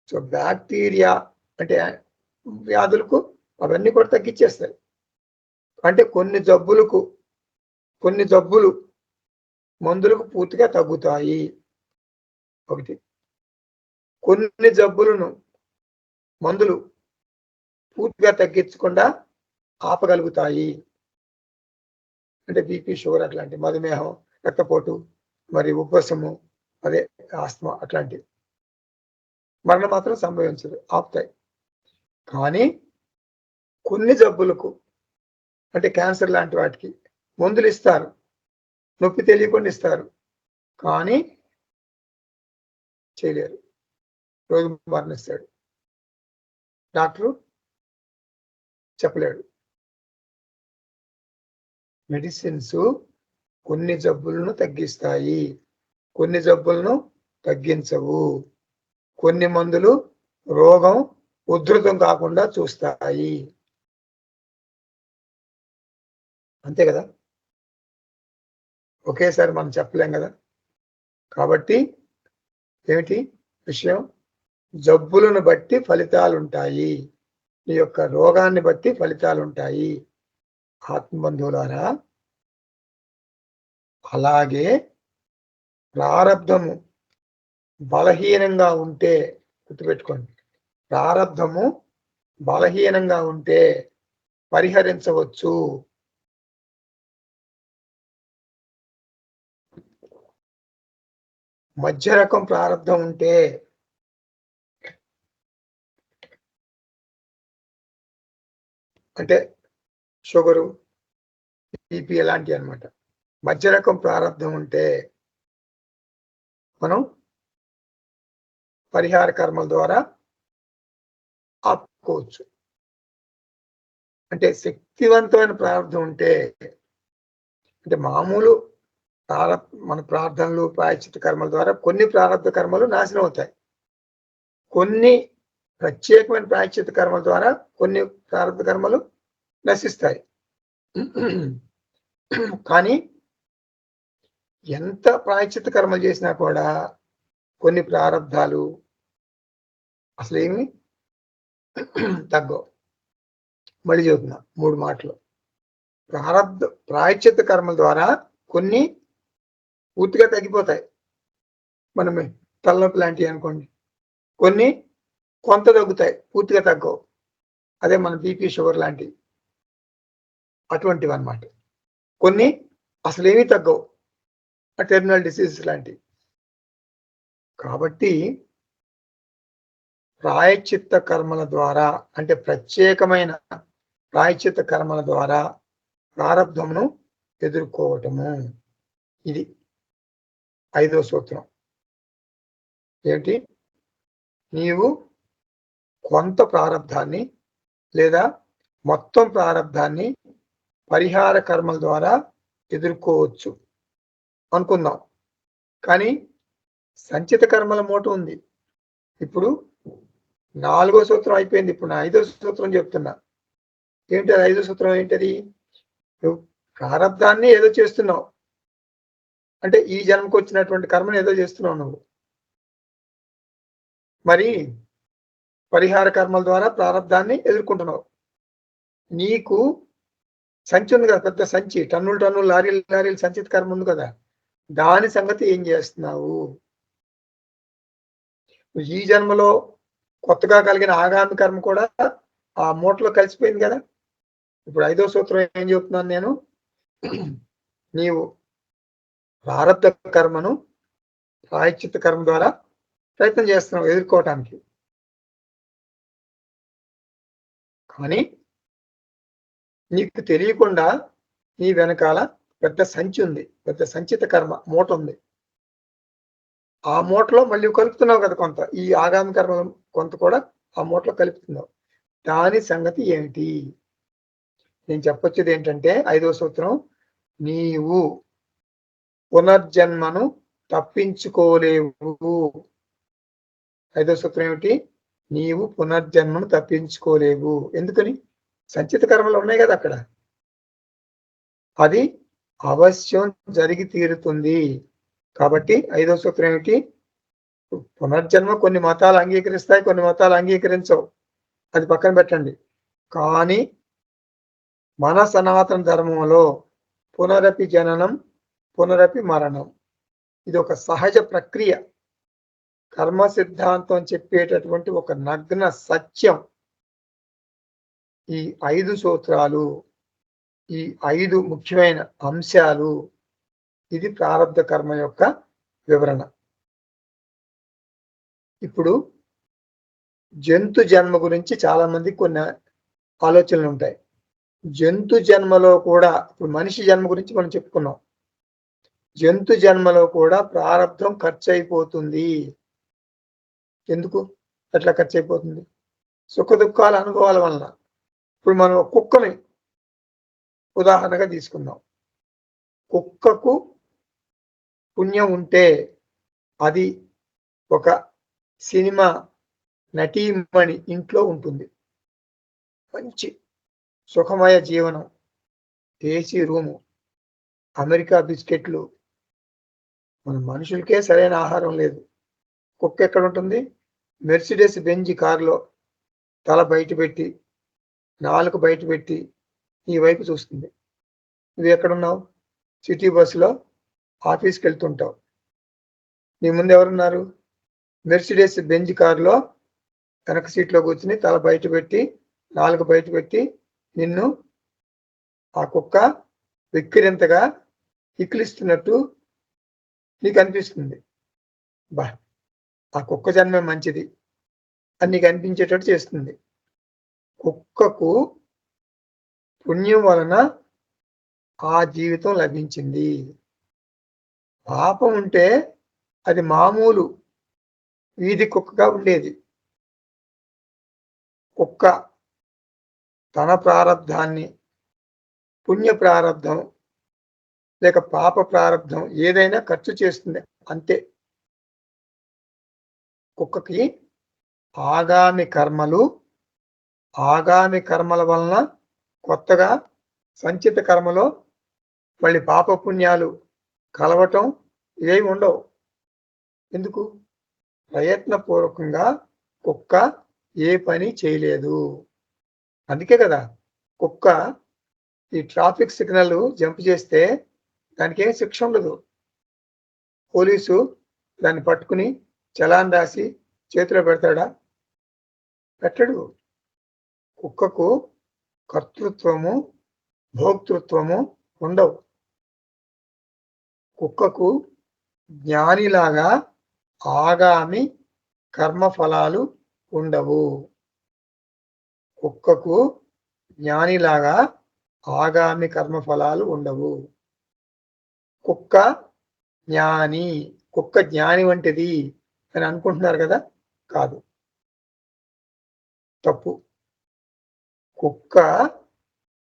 సో బ్యాక్టీరియా అంటే వ్యాధులకు అవన్నీ కూడా తగ్గించేస్తాయి. అంటే కొన్ని జబ్బులు మందులకు పూర్తిగా తగ్గుతాయి. ఒకటి. కొన్ని జబ్బులను మందులు పూర్తిగా తగ్గించకుండా ఆపగలుగుతాయి. అంటే బీపీ, షుగర్ అట్లాంటి, మధుమేహం, రక్తపోటు, మరి ఉబ్బసము, అదే ఆస్తమా అట్లాంటివి. మరణం మాత్రం సంభవించదు, ఆపుతాయి. కానీ కొన్ని జబ్బులకు అంటే క్యాన్సర్ లాంటి వాటికి మందులు ఇస్తారు, నొప్పి తెలియకుండా ఇస్తారు, కానీ చేయలేరు, రోజు మరణిస్తాడు. డాక్టరు చెప్పలేడు. మెడిసిన్స్ కొన్ని జబ్బులను తగ్గిస్తాయి, కొన్ని జబ్బులను తగ్గించవు. కొన్ని మందులు రోగం ఉధృతం కాకుండా చూస్తాయి. అంతే కదా, ఒకేసారి మనం చెప్పలేం కదా. కాబట్టి ఏమిటి విషయం? జబ్బులను బట్టి ఫలితాలు ఉంటాయి, నీ యొక్క రోగాన్ని బట్టి ఫలితాలు ఉంటాయి. ఆత్మబంధువులారా, అలాగే ప్రారబ్ధము బలహీనంగా ఉంటే, గుర్తుపెట్టుకోండి, ప్రారబ్ధము బలహీనంగా ఉంటే పరిహరించవచ్చు. మధ్య రకం ప్రారబ్ధం ఉంటే, అంటే షుగరు, బీపీ ఎలాంటివి అనమాట, మధ్య రకం ప్రారబ్ధం ఉంటే మనం పరిహార కర్మల ద్వారా ఆపుకోవచ్చు. అంటే శక్తివంతమైన ప్రారంధం ఉంటే, అంటే మామూలు మన ప్రార్థనలు, ప్రాయశ్చిత్త కర్మల ద్వారా కొన్ని ప్రారంధ కర్మలు నాశనం అవుతాయి. కొన్ని ప్రత్యేకమైన ప్రాయశ్చిత్త కర్మల ద్వారా కొన్ని ప్రారంధ కర్మలు నశిస్తాయి. కానీ ఎంత ప్రాయశ్చిత్త కర్మలు చేసినా కూడా కొన్ని ప్రారంధాలు అసలు ఏమి తగ్గవు. మళ్ళీ చెబుతున్నా 3 మాటలు. ప్రాయశ్చిత్త కర్మల ద్వారా కొన్ని పూర్తిగా తగ్గిపోతాయి. మనం తలనొప్పి లాంటివి అనుకోండి, కొన్ని కొంత తగ్గుతాయి, పూర్తిగా తగ్గవు. అదే మన బీపీ, షుగర్ లాంటివి అటువంటివి అన్నమాట. కొన్ని అసలు ఏమీ తగ్గవు, టెర్మినల్ డిసీజ్ లాంటివి. కాబట్టి ప్రాయశ్చిత్త కర్మల ద్వారా, అంటే ప్రత్యేకమైన ప్రాయశ్చిత్త కర్మల ద్వారా ప్రారబ్ధమును ఎదుర్కోవటము. ఇది 5వ సూత్రం. ఏంటి? నీవు కొంత ప్రారబ్ధాన్ని లేదా మొత్తం ప్రారబ్ధాన్ని పరిహార కర్మల ద్వారా ఎదుర్కోవచ్చు అనుకుందాం. కానీ సంచిత కర్మల మూట ఉంది. ఇప్పుడు 4వ సూత్రం అయిపోయింది, ఇప్పుడు నా 5వ సూత్రం చెప్తున్నా. ఏంటి 5వ సూత్రం? ఏంటది? నువ్వు ప్రారబ్ధాన్ని ఏదో చేస్తున్నావు, అంటే ఈ జన్మకు వచ్చినటువంటి కర్మను ఏదో చేస్తున్నావు నువ్వు. మరి పరిహార కర్మల ద్వారా ప్రారంధాన్ని ఎదుర్కొంటున్నావు. నీకు సంచి ఉంది కదా, పెద్ద సంచి, టన్నులు టన్నులు లారీలు లారీలు సంచిత కర్మ ఉంది కదా, దాని సంగతి ఏం చేస్తున్నావు? ఈ జన్మలో కొత్తగా కలిగిన ఆగామి కర్మ కూడా ఆ మూటలో కలిసిపోయింది కదా. ఇప్పుడు 5వ సూత్రం ఏం చెప్తున్నాను నేను, నీవు ప్రారబ్ధ కర్మను ప్రాయశ్చిత్త కర్మ ద్వారా ప్రయత్నం చేస్తున్నావు ఎదుర్కోవటానికి. కానీ నీకు తెలియకుండా నీ వెనకాల పెద్ద సంచి ఉంది, పెద్ద సంచిత కర్మ మూట ఉంది. ఆ మూటలో మళ్ళీ కలుపుతున్నావు కదా కొంత, ఈ ఆగామి కర్మ కొంత కూడా ఆ మూటలో కలుపుతున్నావు. దాని సంగతి ఏమిటి? నేను చెప్పొచ్చేది ఏంటంటే 5వ సూత్రం, నీవు పునర్జన్మను తప్పించుకోలేవు. 5వ సూత్రం ఏమిటి? నీవు పునర్జన్మను తప్పించుకోలేవు. ఎందుకని? సంచిత కర్మలు ఉన్నాయి కదా అక్కడ, అది అవశ్యం జరిగి తీరుతుంది. కాబట్టి 5వ సూత్రం ఏమిటి? పునర్జన్మ కొన్ని మతాలు అంగీకరిస్తాయి, కొన్ని మతాలు అంగీకరించవు, అది పక్కన పెట్టండి. కానీ మన సనాతన ధర్మంలో పునరపి జననం పునరపి మరణం, ఇది ఒక సహజ ప్రక్రియ. కర్మ సిద్ధాంతం చెప్పేటటువంటి ఒక నగ్న సత్యం. ఈ 5 సూత్రాలు, ఈ 5 ముఖ్యమైన అంశాలు, ఇది ప్రారబ్ధ కర్మ యొక్క వివరణ. ఇప్పుడు జంతు జన్మ గురించి చాలా మందికి కొన్ని ఆలోచనలు ఉంటాయి. జంతు జన్మలో కూడా, ఇప్పుడు మనిషి జన్మ గురించి మనం చెప్పుకున్నాం, జంతు జన్మలో కూడా ప్రారబ్ధం ఖర్చు అయిపోతుంది. ఎందుకు అట్లా ఖర్చు అయిపోతుంది? సుఖ దుఃఖాల అనుభవాల వలన. ఇప్పుడు మనం కుక్కని ఉదాహరణగా తీసుకుందాం. కుక్కకు పుణ్యం ఉంటే అది ఒక సినిమా నటీమణి ఇంట్లో ఉంటుంది, మంచి సుఖమయ జీవనం, ఏసీ రూము, అమెరికా బిస్కెట్లు. మన మనుషులకే సరైన ఆహారం లేదు. కుక్క ఎక్కడ ఉంటుంది? మెర్సిడెస్ బెంజ్ కారులో తల బయట పెట్టి, నాలుగు బయట పెట్టి ఈ వైపు చూస్తుంది. నువ్వు ఎక్కడున్నావు? సిటీ బస్సులో ఆఫీస్కి వెళ్తుంటావు. నీ ముందు ఎవరున్నారు? మెర్సిడెస్ బెంజ్ కారులో వెనక సీట్లో కూర్చుని తల బయట పెట్టి, నాలుగు బయట పెట్టి నిన్ను ఆ కుక్క వెక్కిరింతగా ఇక్కిలిస్తున్నట్టు నీకు అనిపిస్తుంది. బా, ఆ కుక్క జన్మే మంచిది అని నీకు అనిపించేటట్టు చేస్తుంది. కుక్కకు పుణ్యం వలన ఆ జీవితం లభించింది. పాపం ఉంటే అది మామూలు వీధి కుక్కగా ఉండేది. కుక్క తన ప్రారబ్ధాన్ని, పుణ్య ప్రారబ్ధం లేక పాప ప్రారబ్ధం ఏదైనా ఖర్చు చేస్తుంది అంతే. కుక్కకి ఆగామి కర్మల వలన కొత్తగా సంచిత కర్మలో మళ్ళీ పాప పుణ్యాలు కలవటం ఇవేమి ఉండవు. ఎందుకు? ప్రయత్నపూర్వకంగా కుక్క ఏ పని చేయలేదు. అందుకే కదా కుక్క ఈ ట్రాఫిక్ సిగ్నల్ జంప్ చేస్తే దానికి ఏం శిక్ష ఉండదు. పోలీసు దాన్ని పట్టుకుని చలాన్ రాసి చేతిలో పెడతాడా? పెట్టడు. కుక్కకు కర్తృత్వము, భోక్తృత్వము ఉండవు. కుక్కకు జ్ఞానిలాగా ఆగామి కర్మఫలాలు ఉండవు. కుక్కకు జ్ఞానిలాగా ఆగామి కర్మఫలాలు ఉండవు. కుక్క జ్ఞాని, కుక్క జ్ఞాని వంటిది అని అనుకుంటున్నారు కదా, కాదు, తప్పు. కుక్క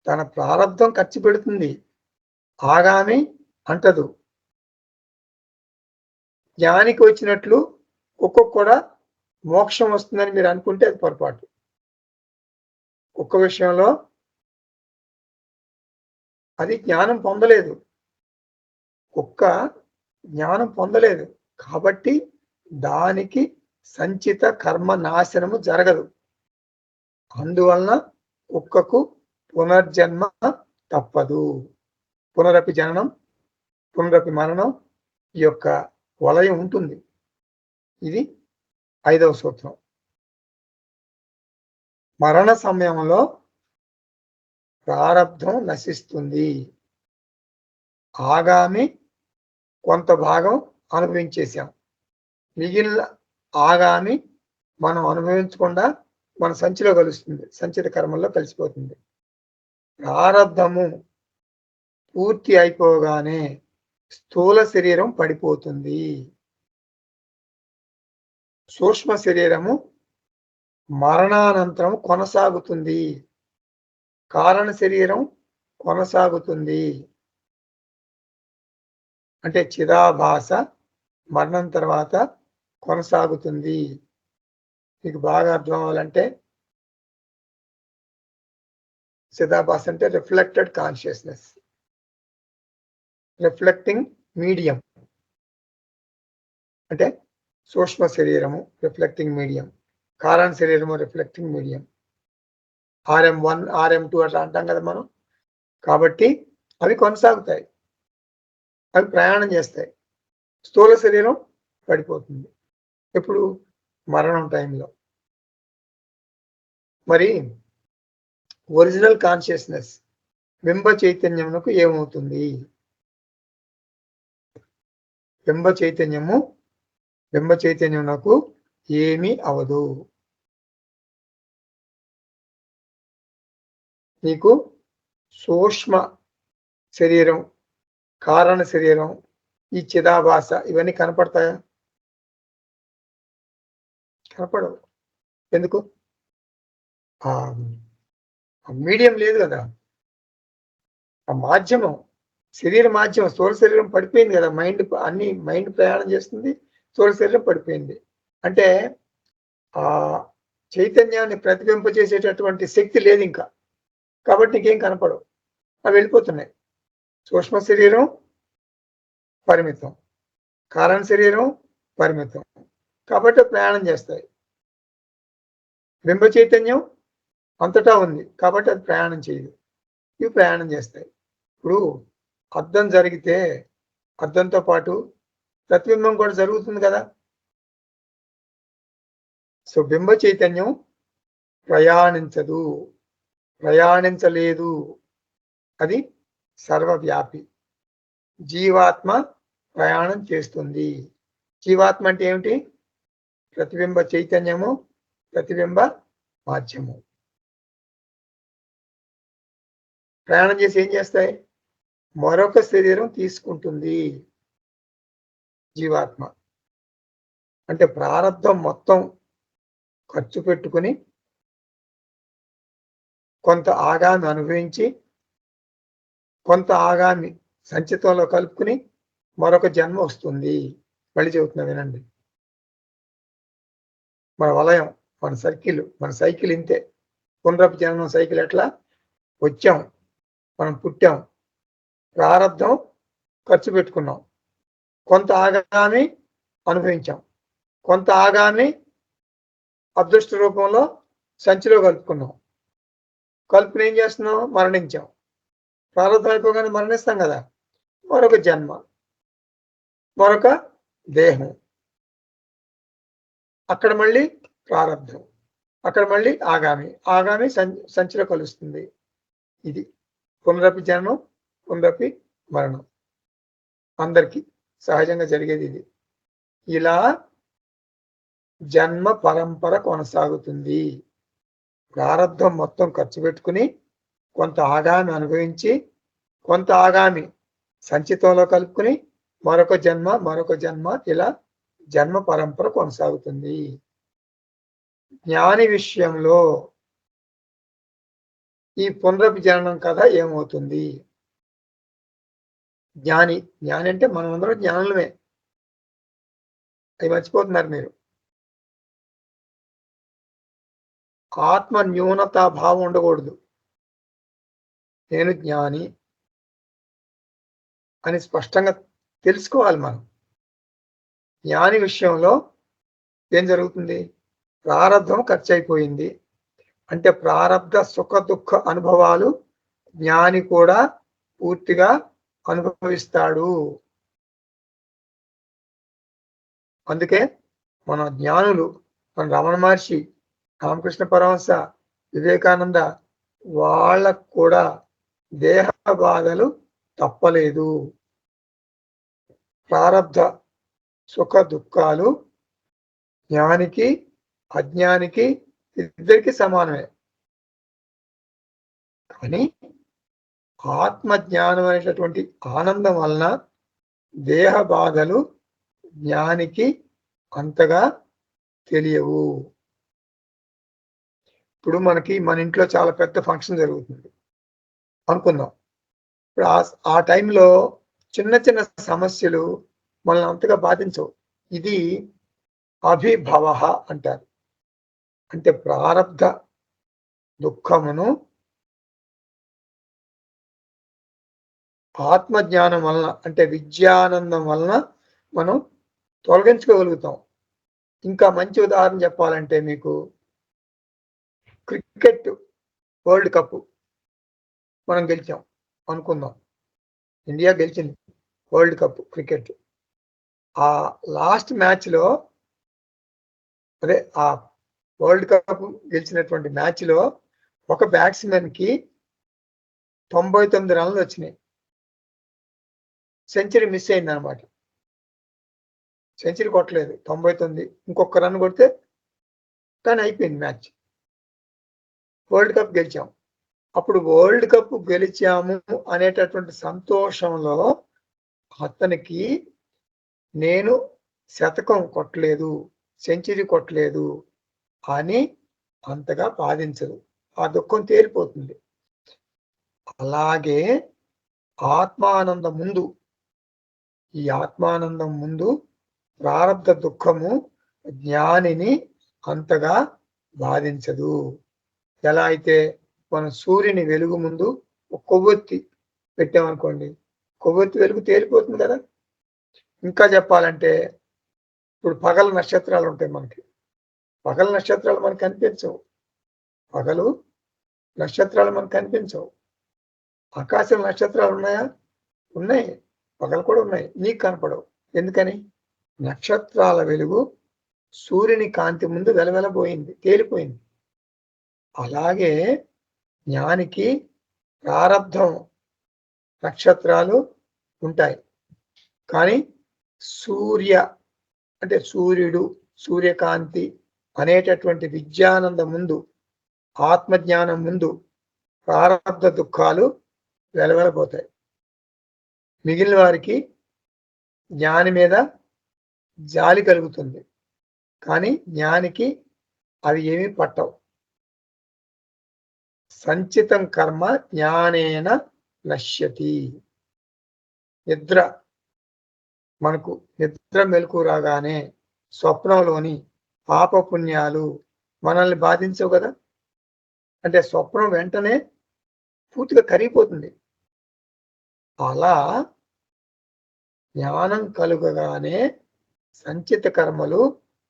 తన ప్రారబ్ధం ఖర్చు పెడుతుంది, ఆగామి అంటదు. జ్ఞానికి వచ్చినట్లు కుక్కకు కూడా మోక్షం వస్తుందని మీరు అనుకుంటే అది పొరపాటు. కుక్క విషయంలో అది జ్ఞానం పొందలేదు. కుక్క జ్ఞానం పొందలేదు కాబట్టి దానికి సంచిత కర్మ నాశనము జరగదు. అందువలన కుక్కకు పునర్జన్మ తప్పదు. పునరపి జననం, పునరపి మరణం ఈ యొక్క వలయం ఉంటుంది. ఇది 5వ సూత్రం. మరణ సమయంలో ప్రారబ్ధం నశిస్తుంది. ఆగామి కొంత భాగం అనుభవించేశాం, మిగిలిన ఆగామి మనం అనుభవించకుండా మన సంచిలో కలుస్తుంది, సంచిత కర్మల్లో కలిసిపోతుంది. ప్రారబ్ధము పూర్తి అయిపోగానే స్థూల శరీరం పడిపోతుంది. సూక్ష్మ శరీరము మరణానంతరం కొనసాగుతుంది. కారణ శరీరం కొనసాగుతుంది. అంటే చిదాభాస మరణం తర్వాత కొనసాగుతుంది. మీకు బాగా అర్థం అవ్వాలంటే చిదాభాస అంటే రిఫ్లెక్టెడ్ కాన్షియస్నెస్, రిఫ్లెక్టింగ్ మీడియం. అంటే సూక్ష్మ శరీరము రిఫ్లెక్టింగ్ మీడియం, కారణ శరీరము రిఫ్లెక్టింగ్ మీడియం. RM1 RM2 అట్లా అంటాం కదా మనం. కాబట్టి అవి కొనసాగుతాయి, అవి ప్రయాణం చేస్తాయి. స్థూల శరీరం పడిపోతుంది ఎప్పుడు? మరణం టైంలో. మరి ఒరిజినల్ కాన్షియస్నెస్ బింబ చైతన్యమునకు ఏమవుతుంది? బింబ చైతన్యమునకు ఏమీ అవదు. నీకు సూక్ష్మ శరీరం, కారణ శరీరం, ఈ చిదాభాస ఇవన్నీ కనపడతాయా? కనపడవు. ఎందుకు? మీడియం లేదు కదా, ఆ మాధ్యమం, శరీర మాధ్యమం. స్థూల శరీరం పడిపోయింది కదా, మైండ్ ప్రయాణం చేస్తుంది, స్థూల శరీరం పడిపోయింది. అంటే ఆ చైతన్యాన్ని ప్రతిబింపజేసేటటువంటి శక్తి లేదు ఇంకా, కాబట్టి నీకేం కనపడవు, అవి వెళ్ళిపోతున్నాయి. సూక్ష్మ శరీరం పరిమితం, కారణ శరీరం పరిమితం, కాబట్టి ప్రయాణం చేస్తాయి. బింబ చైతన్యం అంతటా ఉంది కాబట్టి అది ప్రయాణం చేయదు, ఇవి ప్రయాణం చేస్తాయి. ఇప్పుడు అద్దం జరిగితే అద్దంతో పాటు ప్రతిబింబం కూడా జరుగుతుంది కదా. సో బింబ చైతన్యం ప్రయాణించలేదు, అది సర్వవ్యాపి. జీవాత్మ ప్రయాణం చేస్తుంది. జీవాత్మ అంటే ఏమిటి? ప్రతిబింబ చైతన్యము, ప్రతిబింబ మాధ్యము. ప్రయాణం చేసి ఏం చేస్తాయి? మరొక శరీరం తీసుకుంటుంది జీవాత్మ. అంటే ప్రారబ్ధం మొత్తం ఖర్చు పెట్టుకుని కొంత ఆగామి అనుభవించి, కొంత ఆగామి సంచితంలో కలుపుకుని మరొక జన్మ వస్తుంది. మళ్ళీ చెబుతున్నా వినండి. మన వలయం, మన సర్కిల్, మన సైకిల్ ఇంతే. పునరపి జననం సైకిల్ ఎట్లా? వచ్చాం, మనం పుట్టాం, ప్రారబ్ధం ఖర్చు పెట్టుకున్నాం, కొంత ఆగామి అనుభవించాం, కొంత ఆగామి అదృష్ట రూపంలో సంచిలో కలుపుకున్నాం. కలుపుని ఏం చేస్తున్నాం? మరణించాం. ప్రారంభం అయిపోగానే మరణిస్తాం కదా, మరొక జన్మ, మరొక దేహం, అక్కడ మళ్ళీ ప్రారంభం, అక్కడ మళ్ళీ ఆగామి సంచిలో కలుస్తుంది. ఇది పునరపి జననం, పునరపి మరణం, అందరికీ సహజంగా జరిగేది ఇది. ఇలా జన్మ పరంపర కొనసాగుతుంది. ప్రారంధం మొత్తం ఖర్చు పెట్టుకుని కొంత ఆగామి అనుభవించి, కొంత ఆగామి సంచితంలో కలుపుకుని మరొక జన్మ, ఇలా జన్మ పరంపర కొనసాగుతుంది. జ్ఞాని విషయంలో ఈ పునరపి జననం కథ ఏమవుతుంది? జ్ఞాని అంటే మనమందరం జ్ఞానులమే, అది మర్చిపోతున్నారు మీరు. ఆత్మ న్యూనతా భావం ఉండకూడదు. నేను జ్ఞాని అని స్పష్టంగా తెలుసుకోవాలి మనం. జ్ఞాని విషయంలో ఏం జరుగుతుంది? ప్రారబ్ధం ఖర్చు అయిపోయింది. అంటే ప్రారబ్ధ సుఖ దుఃఖ అనుభవాలు జ్ఞాని కూడా పూర్తిగా అనుభవిస్తాడు. అందుకే మన జ్ఞానులు, మన రమణ మహర్షి, రామకృష్ణ పరమహంస, వివేకానంద వాళ్ళకు కూడా దేహ బాధలు తప్పలేదు. ప్రారబ్ధ సుఖ దుఃఖాలు జ్ఞానికి అజ్ఞానికి ఇద్దరికి సమానమే. కానీ ఆత్మజ్ఞానం అనేటటువంటి ఆనందం వలన దేహ బాధలు జ్ఞానికి అంతగా తెలియవు. ఇప్పుడు మనకి మన ఇంట్లో చాలా పెద్ద ఫంక్షన్ జరుగుతుంది అనుకుందాం. ఇప్పుడు ఆ టైంలో చిన్న చిన్న సమస్యలు మనల్ని అంతగా బాధించవు. ఇది అభిభవ అంటారు. అంటే ప్రారబ్ధ దుఃఖమును ఆత్మజ్ఞానం వలన, అంటే విద్యానందం వలన మనం తొలగించుకోగలుగుతాం. ఇంకా మంచి ఉదాహరణ చెప్పాలంటే మీకు క్రికెట్ వరల్డ్ కప్ మనం గెలిచాం అనుకుందాం. ఇండియా గెలిచింది వరల్డ్ కప్ క్రికెట్. ఆ లాస్ట్ మ్యాచ్లో, అదే ఆ వరల్డ్ కప్ గెలిచినటువంటి మ్యాచ్లో ఒక బ్యాట్స్మెన్కి 99 రన్లు వచ్చినాయి. సెంచరీ మిస్ అయింది అనమాట. సెంచరీ కొట్టలేదు, 99. ఇంకొక రన్ కొడితే కానీ అయిపోయింది మ్యాచ్. వరల్డ్ కప్ గెలిచాం. అప్పుడు వరల్డ్ కప్ గెలిచాము అనేటటువంటి సంతోషంలో అతనికి నేను శతకం కొట్టలేదు, సెంచరీ కొట్టలేదు అని అంతగా బాధించదు. ఆ దుఃఖం తేలిపోతుంది. అలాగే ఆత్మానందం ముందు, ఈ ఆత్మానందం ముందు ప్రారబ్ధ దుఃఖము జ్ఞానిని అంతగా బాధించదు. ఎలా అయితే మనం సూర్యుని వెలుగు ముందు ఒక కొవ్వొత్తి పెట్టామనుకోండి, కొవ్వొత్తి వెలుగు తేలిపోతుంది కదా. ఇంకా చెప్పాలంటే ఇప్పుడు పగల నక్షత్రాలు ఉంటాయి మనకి. పగల నక్షత్రాలు మనకు కనిపించవు. పగలు నక్షత్రాలు మనకు కనిపించవు. ఆకాశం నక్షత్రాలు ఉన్నాయా? ఉన్నాయి. పగలు కూడా ఉన్నాయి, నీకు కనపడవు. ఎందుకని? నక్షత్రాల వెలుగు సూర్యుని కాంతి ముందు వెలవెలబోయింది, తేలిపోయింది. అలాగే జ్ఞానికి ప్రారబ్ధం నక్షత్రాలు ఉంటాయి, కానీ అంటే సూర్యుడు, సూర్యకాంతి అనేటటువంటి విద్యానందం ముందు, ఆత్మజ్ఞానం ముందు ప్రారబ్ధ దుఃఖాలు వెలవెలబోతాయి. మిగిలిన వారికి జ్ఞాని మీద జాలి కలుగుతుంది, కానీ జ్ఞానికి అవి ఏమీ పట్టవు. సంచితం కర్మ జ్ఞానేన నశ్యతి. మనకు నిద్ర మెలకు రాగానే స్వప్నంలోని పాపపుణ్యాలు మనల్ని బాధించవు కదా. అంటే స్వప్నం వెంటనే పూర్తిగా కరిగిపోతుంది. అలా జ్ఞానం కలుగగానే సంచిత కర్మలు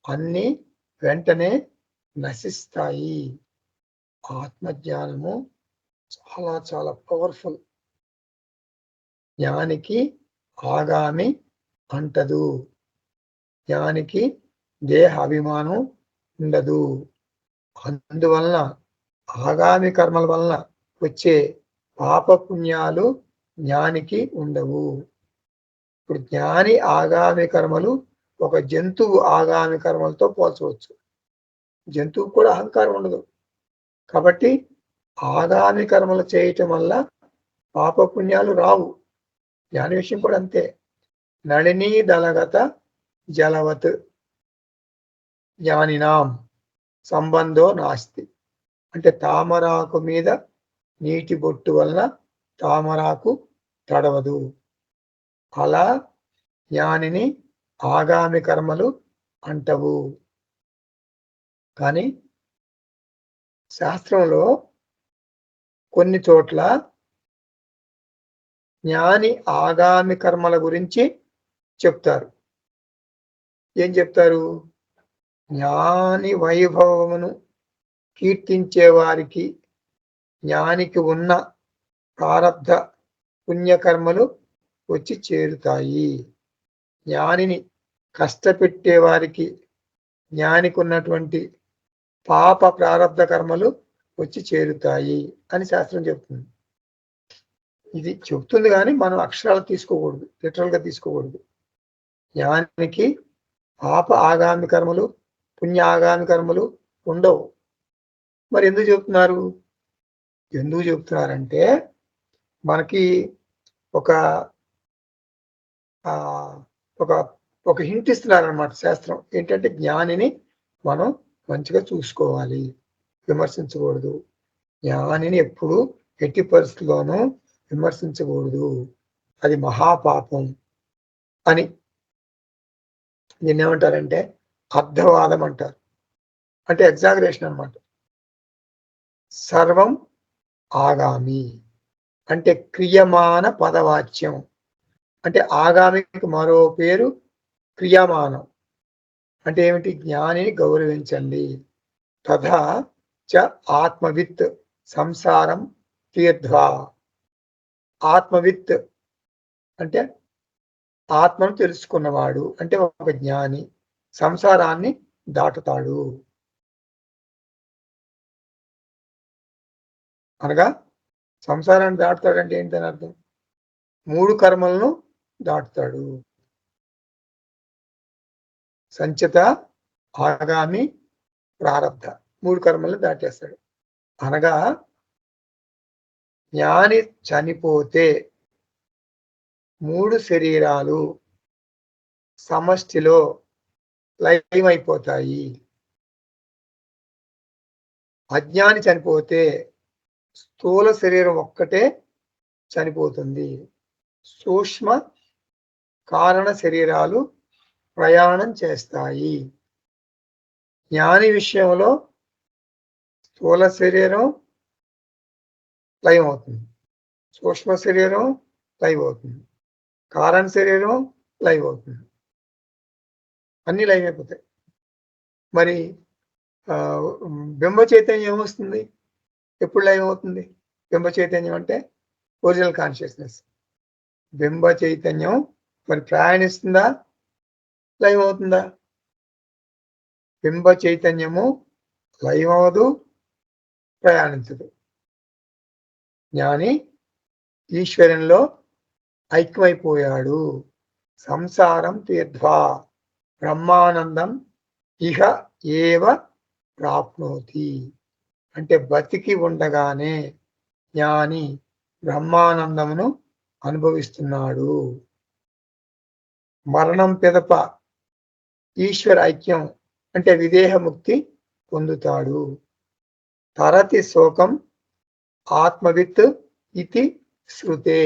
అన్ని వెంటనే నశిస్తాయి. ఆత్మజ్ఞానము చాలా చాలా పవర్ఫుల్. జ్ఞానికి ఆగామి అంటదు, జ్ఞానికి దేహ అభిమానం ఉండదు. అందువలన ఆగామి కర్మల వలన వచ్చే పాపపుణ్యాలు జ్ఞానికి ఉండవు. ఇప్పుడు జ్ఞాని ఆగామి కర్మలు ఒక జంతువు ఆగామి కర్మలతో పోల్చవచ్చు. జంతువు కూడా అహంకారం ఉండదు. కాబట్టి ఆగామి కర్మలు చేయటం వల్ల పాపపుణ్యాలు రావు. జ్ఞాని విషయం కూడా అంతే. నళినీ దళగత జలవత్ జ్ఞానినాం సంబంధో నాస్తి. అంటే తామరాకు మీద నీటి బొట్టు వలన తామరాకు తడవదు. అలా జ్ఞానిని ఆగామి కర్మలు అంటవు. కానీ శాస్త్రంలో కొన్ని చోట్ల జ్ఞాని ఆగామి కర్మల గురించి చెప్తారు. ఏం చెప్తారు? జ్ఞాని వైభవమును కీర్తించే వారికి జ్ఞానికి ఉన్న ప్రారబ్ధ పుణ్యకర్మలు వచ్చి చేరుతాయి. జ్ఞానిని కష్టపెట్టే వారికి జ్ఞానికి ఉన్నటువంటి పాప ప్రారబ్ధ కర్మలు వచ్చి చేరుతాయి అని శాస్త్రం చెప్తుంది. ఇది చెప్తుంది కానీ మనం అక్షరాలు తీసుకోకూడదు, లిటరల్ గా తీసుకోకూడదు. జ్ఞానికి పాప ఆగామి కర్మలు పుణ్య ఆగామి కర్మలు ఉండవు. మరి ఎందుకు చెప్తున్నారంటే మనకి ఒక ఒక ఒక హింట్ ఇస్తున్నారనమాట శాస్త్రం. ఏంటంటే జ్ఞానిని మనం మంచిగా చూసుకోవాలి, విమర్శించకూడదు. జ్ఞానిని ఎప్పుడు ఎట్టి పరిస్థితుల్లోనూ విమర్శించకూడదు, అది మహాపాపం అని. దీన్ని ఏమంటారంటే అర్థవాదం అంటారు, అంటే ఎగ్జాగరేషన్ అన్నమాట. సర్వం ఆగామి అంటే క్రియమాన పదవాచ్యం, అంటే ఆగామికి మరో పేరు క్రియమానం. అంటే ఏమిటి? జ్ఞానిని గౌరవించండి. తథా చ ఆత్మవిత్ సంసారం తీర్థ్వా. ఆత్మవిత్ అంటే ఆత్మను తెలుసుకున్నవాడు, అంటే ఒక జ్ఞాని సంసారాన్ని దాటుతాడు. అనగా సంసారాన్ని దాటుతాడంటే ఏంటని అర్థం? 3 కర్మలను దాటుతాడు. సంచిత, ఆగామి, ప్రారబ్ధ 3 కర్మలను దాటేస్తాడు. అనగా జ్ఞాని చనిపోతే 3 శరీరాలు సమష్టిలో లయమైపోతాయి. అజ్ఞాని చనిపోతే స్థూల శరీరం ఒక్కటే చనిపోతుంది. సూక్ష్మ కారణ శరీరాలు ప్రయాణం చేస్తాయి. జ్ఞాని విషయంలో స్థూల శరీరం లయం అవుతుంది, సూక్ష్మ శరీరం లైవ్ అవుతుంది, కారణ శరీరం లైవ్ అవుతుంది, అన్ని లైవ్ అయిపోతాయి. మరి బింబ చైతన్యం ఏమొస్తుంది? ఎప్పుడు లైవ్ అవుతుంది? బింబ చైతన్యం అంటే ఒరిజినల్ కాన్షియస్నెస్. బింబ చైతన్యం మరి ప్రయాణిస్తుందా, లైవ్ అవుతుందా? బింబ చైతన్యము లైవ్ అవ్వదు, ప్రయాణించదు. జ్ఞాని ఈశ్వరంలో ఐక్యమైపోయాడు. సంసారం తీర్థ్వా బ్రహ్మానందం ఇహ ఏవ ప్రాప్నోతి. అంటే బతికి ఉండగానే జ్ఞాని బ్రహ్మానందమును అనుభవిస్తున్నాడు. మరణం పిదప ఈశ్వర ఐక్యం అంటే విదేహముక్తి పొందుతాడు. తరతి శోకం ఆత్మవిత్ ఇతి శృతే.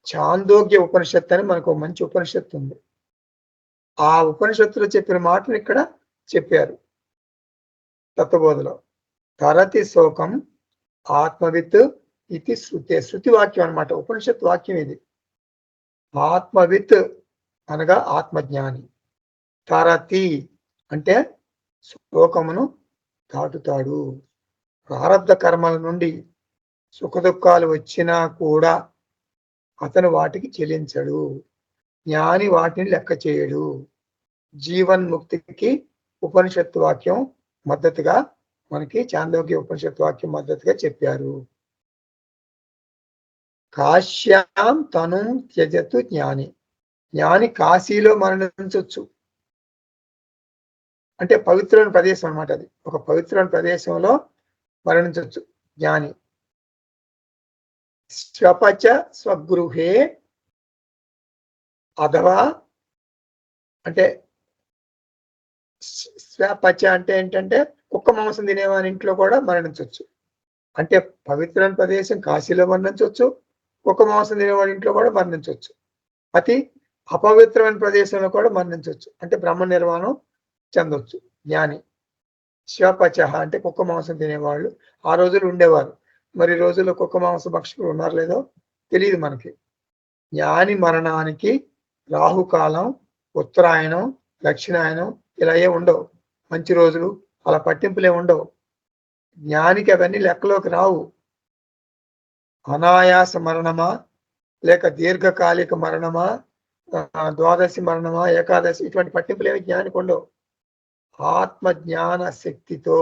చాందోగ్య ఉపనిషత్తు అని మనకు మంచి ఉపనిషత్తు ఉంది. ఆ ఉపనిషత్తులో చెప్పిన మాటను ఇక్కడ చెప్పారు తత్వబోధలో. తరతి శోకం ఆత్మవిత్ ఇది శృతే. శృతి వాక్యం అనమాట, ఉపనిషత్ వాక్యం ఇది. ఆత్మవిత్ అనగా ఆత్మజ్ఞాని. తరతి అంటే శోకమును దాటుతాడు. ప్రారబ్ధ కర్మల నుండి సుఖదుఖాలు వచ్చినా కూడా అతను వాటికి చెల్లించడు. జ్ఞాని వాటిని లెక్క చేయడు. జీవన్ముక్తికి ఉపనిషత్తు వాక్యం మద్దతుగా మనకి చాందోగ్య ఉపనిషత్తు వాక్యం మద్దతుగా చెప్పారు. కాశ్యాం తనుం త్యజతు జ్ఞాని. జ్ఞాని కాశీలో మరణించవచ్చు, అంటే పవిత్రమైన ప్రదేశం అనమాట. అది ఒక పవిత్రమైన ప్రదేశంలో మరణించవచ్చు జ్ఞాని. స్వపచ స్వగృహే అథవా, అంటే స్వపచ అంటే ఏంటంటే కుక్క మాంసం తినేవాని ఇంట్లో కూడా మరణించవచ్చు. అంటే పవిత్రమైన ప్రదేశం కాశీలో మరణించవచ్చు, కుక్క మాంసం తినేవాడి ఇంట్లో కూడా మరణించవచ్చు. అతి అపవిత్రమైన ప్రదేశంలో కూడా మరణించవచ్చు, అంటే బ్రహ్మ నిర్వాణం చెందొచ్చు జ్ఞాని. శివపచ అంటే కుక్క మాంసం తినేవాళ్ళు ఆ రోజులు ఉండేవారు. మరి రోజుల్లో కుక్క మాంస భక్షకులు ఉన్నారు లేదో తెలియదు మనకి. జ్ఞాని మరణానికి రాహుకాలం, ఉత్తరాయణం, దక్షిణాయనం ఇలా ఏ ఉండవు. మంచి రోజులు అలా పట్టింపులే ఉండవు. జ్ఞానికి అవన్నీ లెక్కలోకి రావు. అనాయాస మరణమా లేక దీర్ఘకాలిక మరణమా, ద్వాదశి మరణమా, ఏకాదశి ఇటువంటి పట్టింపులు ఏమి జ్ఞానికి ఉండవు. ఆత్మ జ్ఞాన శక్తితో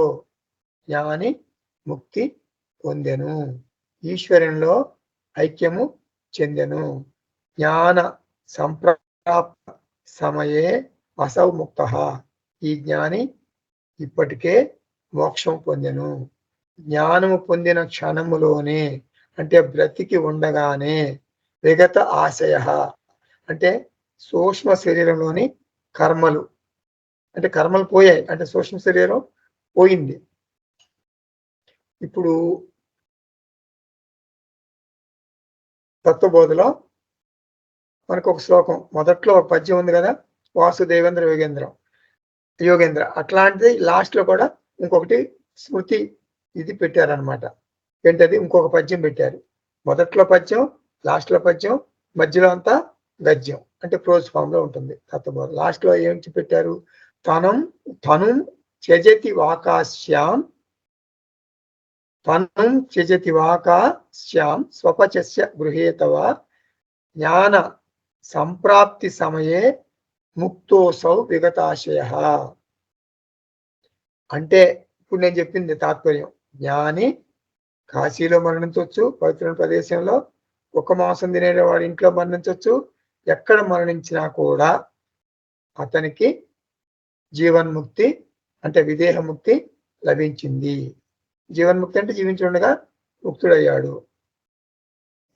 జ్ఞాని ముక్తి పొందెను, ఈశ్వరునిలో ఐక్యము చెందెను. జ్ఞాన సంప్రాప్త సమయే అసౌ ముక్త. ఈ జ్ఞాని ఇప్పటికే మోక్షం పొందెను. జ్ఞానము పొందిన క్షణములోనే అంటే బ్రతికి ఉండగానే విగత ఆశయ అంటే సూక్ష్మ శరీరంలోని కర్మలు అంటే కర్మలు పోయాయి, అంటే సూక్ష్మ శరీరం పోయింది. ఇప్పుడు తత్వబోధలో మనకు ఒక శ్లోకం మొదట్లో ఒక పద్యం ఉంది కదా, వాసుదేవేంద్ర యోగేంద్ర అట్లాంటిది లాస్ట్ లో కూడా ఇంకొకటి స్మృతి ఇది పెట్టారనమాట. ఏంటది? ఇంకొక పద్యం పెట్టారు. మొదట్లో పద్యం, లాస్ట్ లో పద్యం, మధ్యలో అంతా గద్యం అంటే ప్రోజ్ ఫామ్ లో ఉంటుంది తత్వబోధ. లాస్ట్ లో ఏమిటి పెట్టారు? తనుం త్యజతి వాకాశ్యాం తనుం త్యజతి వాకాశ్యాం స్వపచస్య గృహేతవ జ్ఞాన సంప్రాప్తి సమయే ముక్తోసౌ విగతాశయ. అంటే ఇప్పుడు నేను చెప్పింది తాత్పర్యం. జ్ఞాని కాశీలో మరణించవచ్చు, పవిత్ర ప్రదేశంలో ఒక మాంసం తినేవాడి ఇంట్లో మరణించవచ్చు, ఎక్కడ మరణించినా కూడా అతనికి జీవన్ముక్తి అంటే విదేహముక్తి లభించింది. జీవన్ముక్తి అంటే జీవించి ఉండగా ముక్తుడయ్యాడు.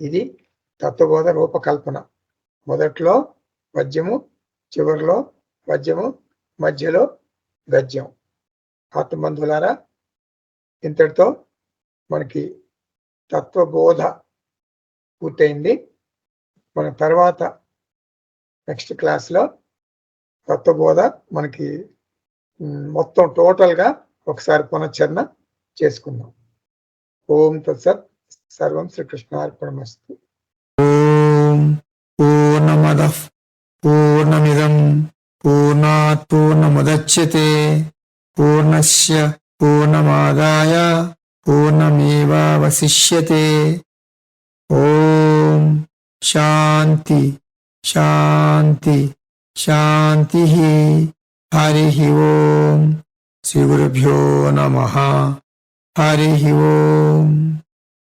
ఇది తత్వబోధ రూపకల్పన. మొదట్లో పద్యము, చివరిలో పద్యము, మధ్యలో గద్యం. ఆత్మబంధువులారా, ఇంతటితో మనకి తత్వబోధ పూర్తయింది. మన తర్వాత నెక్స్ట్ క్లాస్లో తత్వబోధ మనకి మొత్తం టోటల్గా ఒకసారి పునశ్చరణ చేసుకుందాం. ఓం తత్సత్. సర్వం శ్రీకృష్ణార్పణమస్తు. ఓం పూర్ణమదః పూర్ణమిదం పూర్ణాత్ పూర్ణముదచ్యతే పూర్ణస్య పూర్ణమాదాయ పూర్ణమేవావశిష్యతే. ఓం శాంతి శాంతి శాంతి. హరి ఓం. శ్రీ గురుభ్యో నమః. హరి ఓం.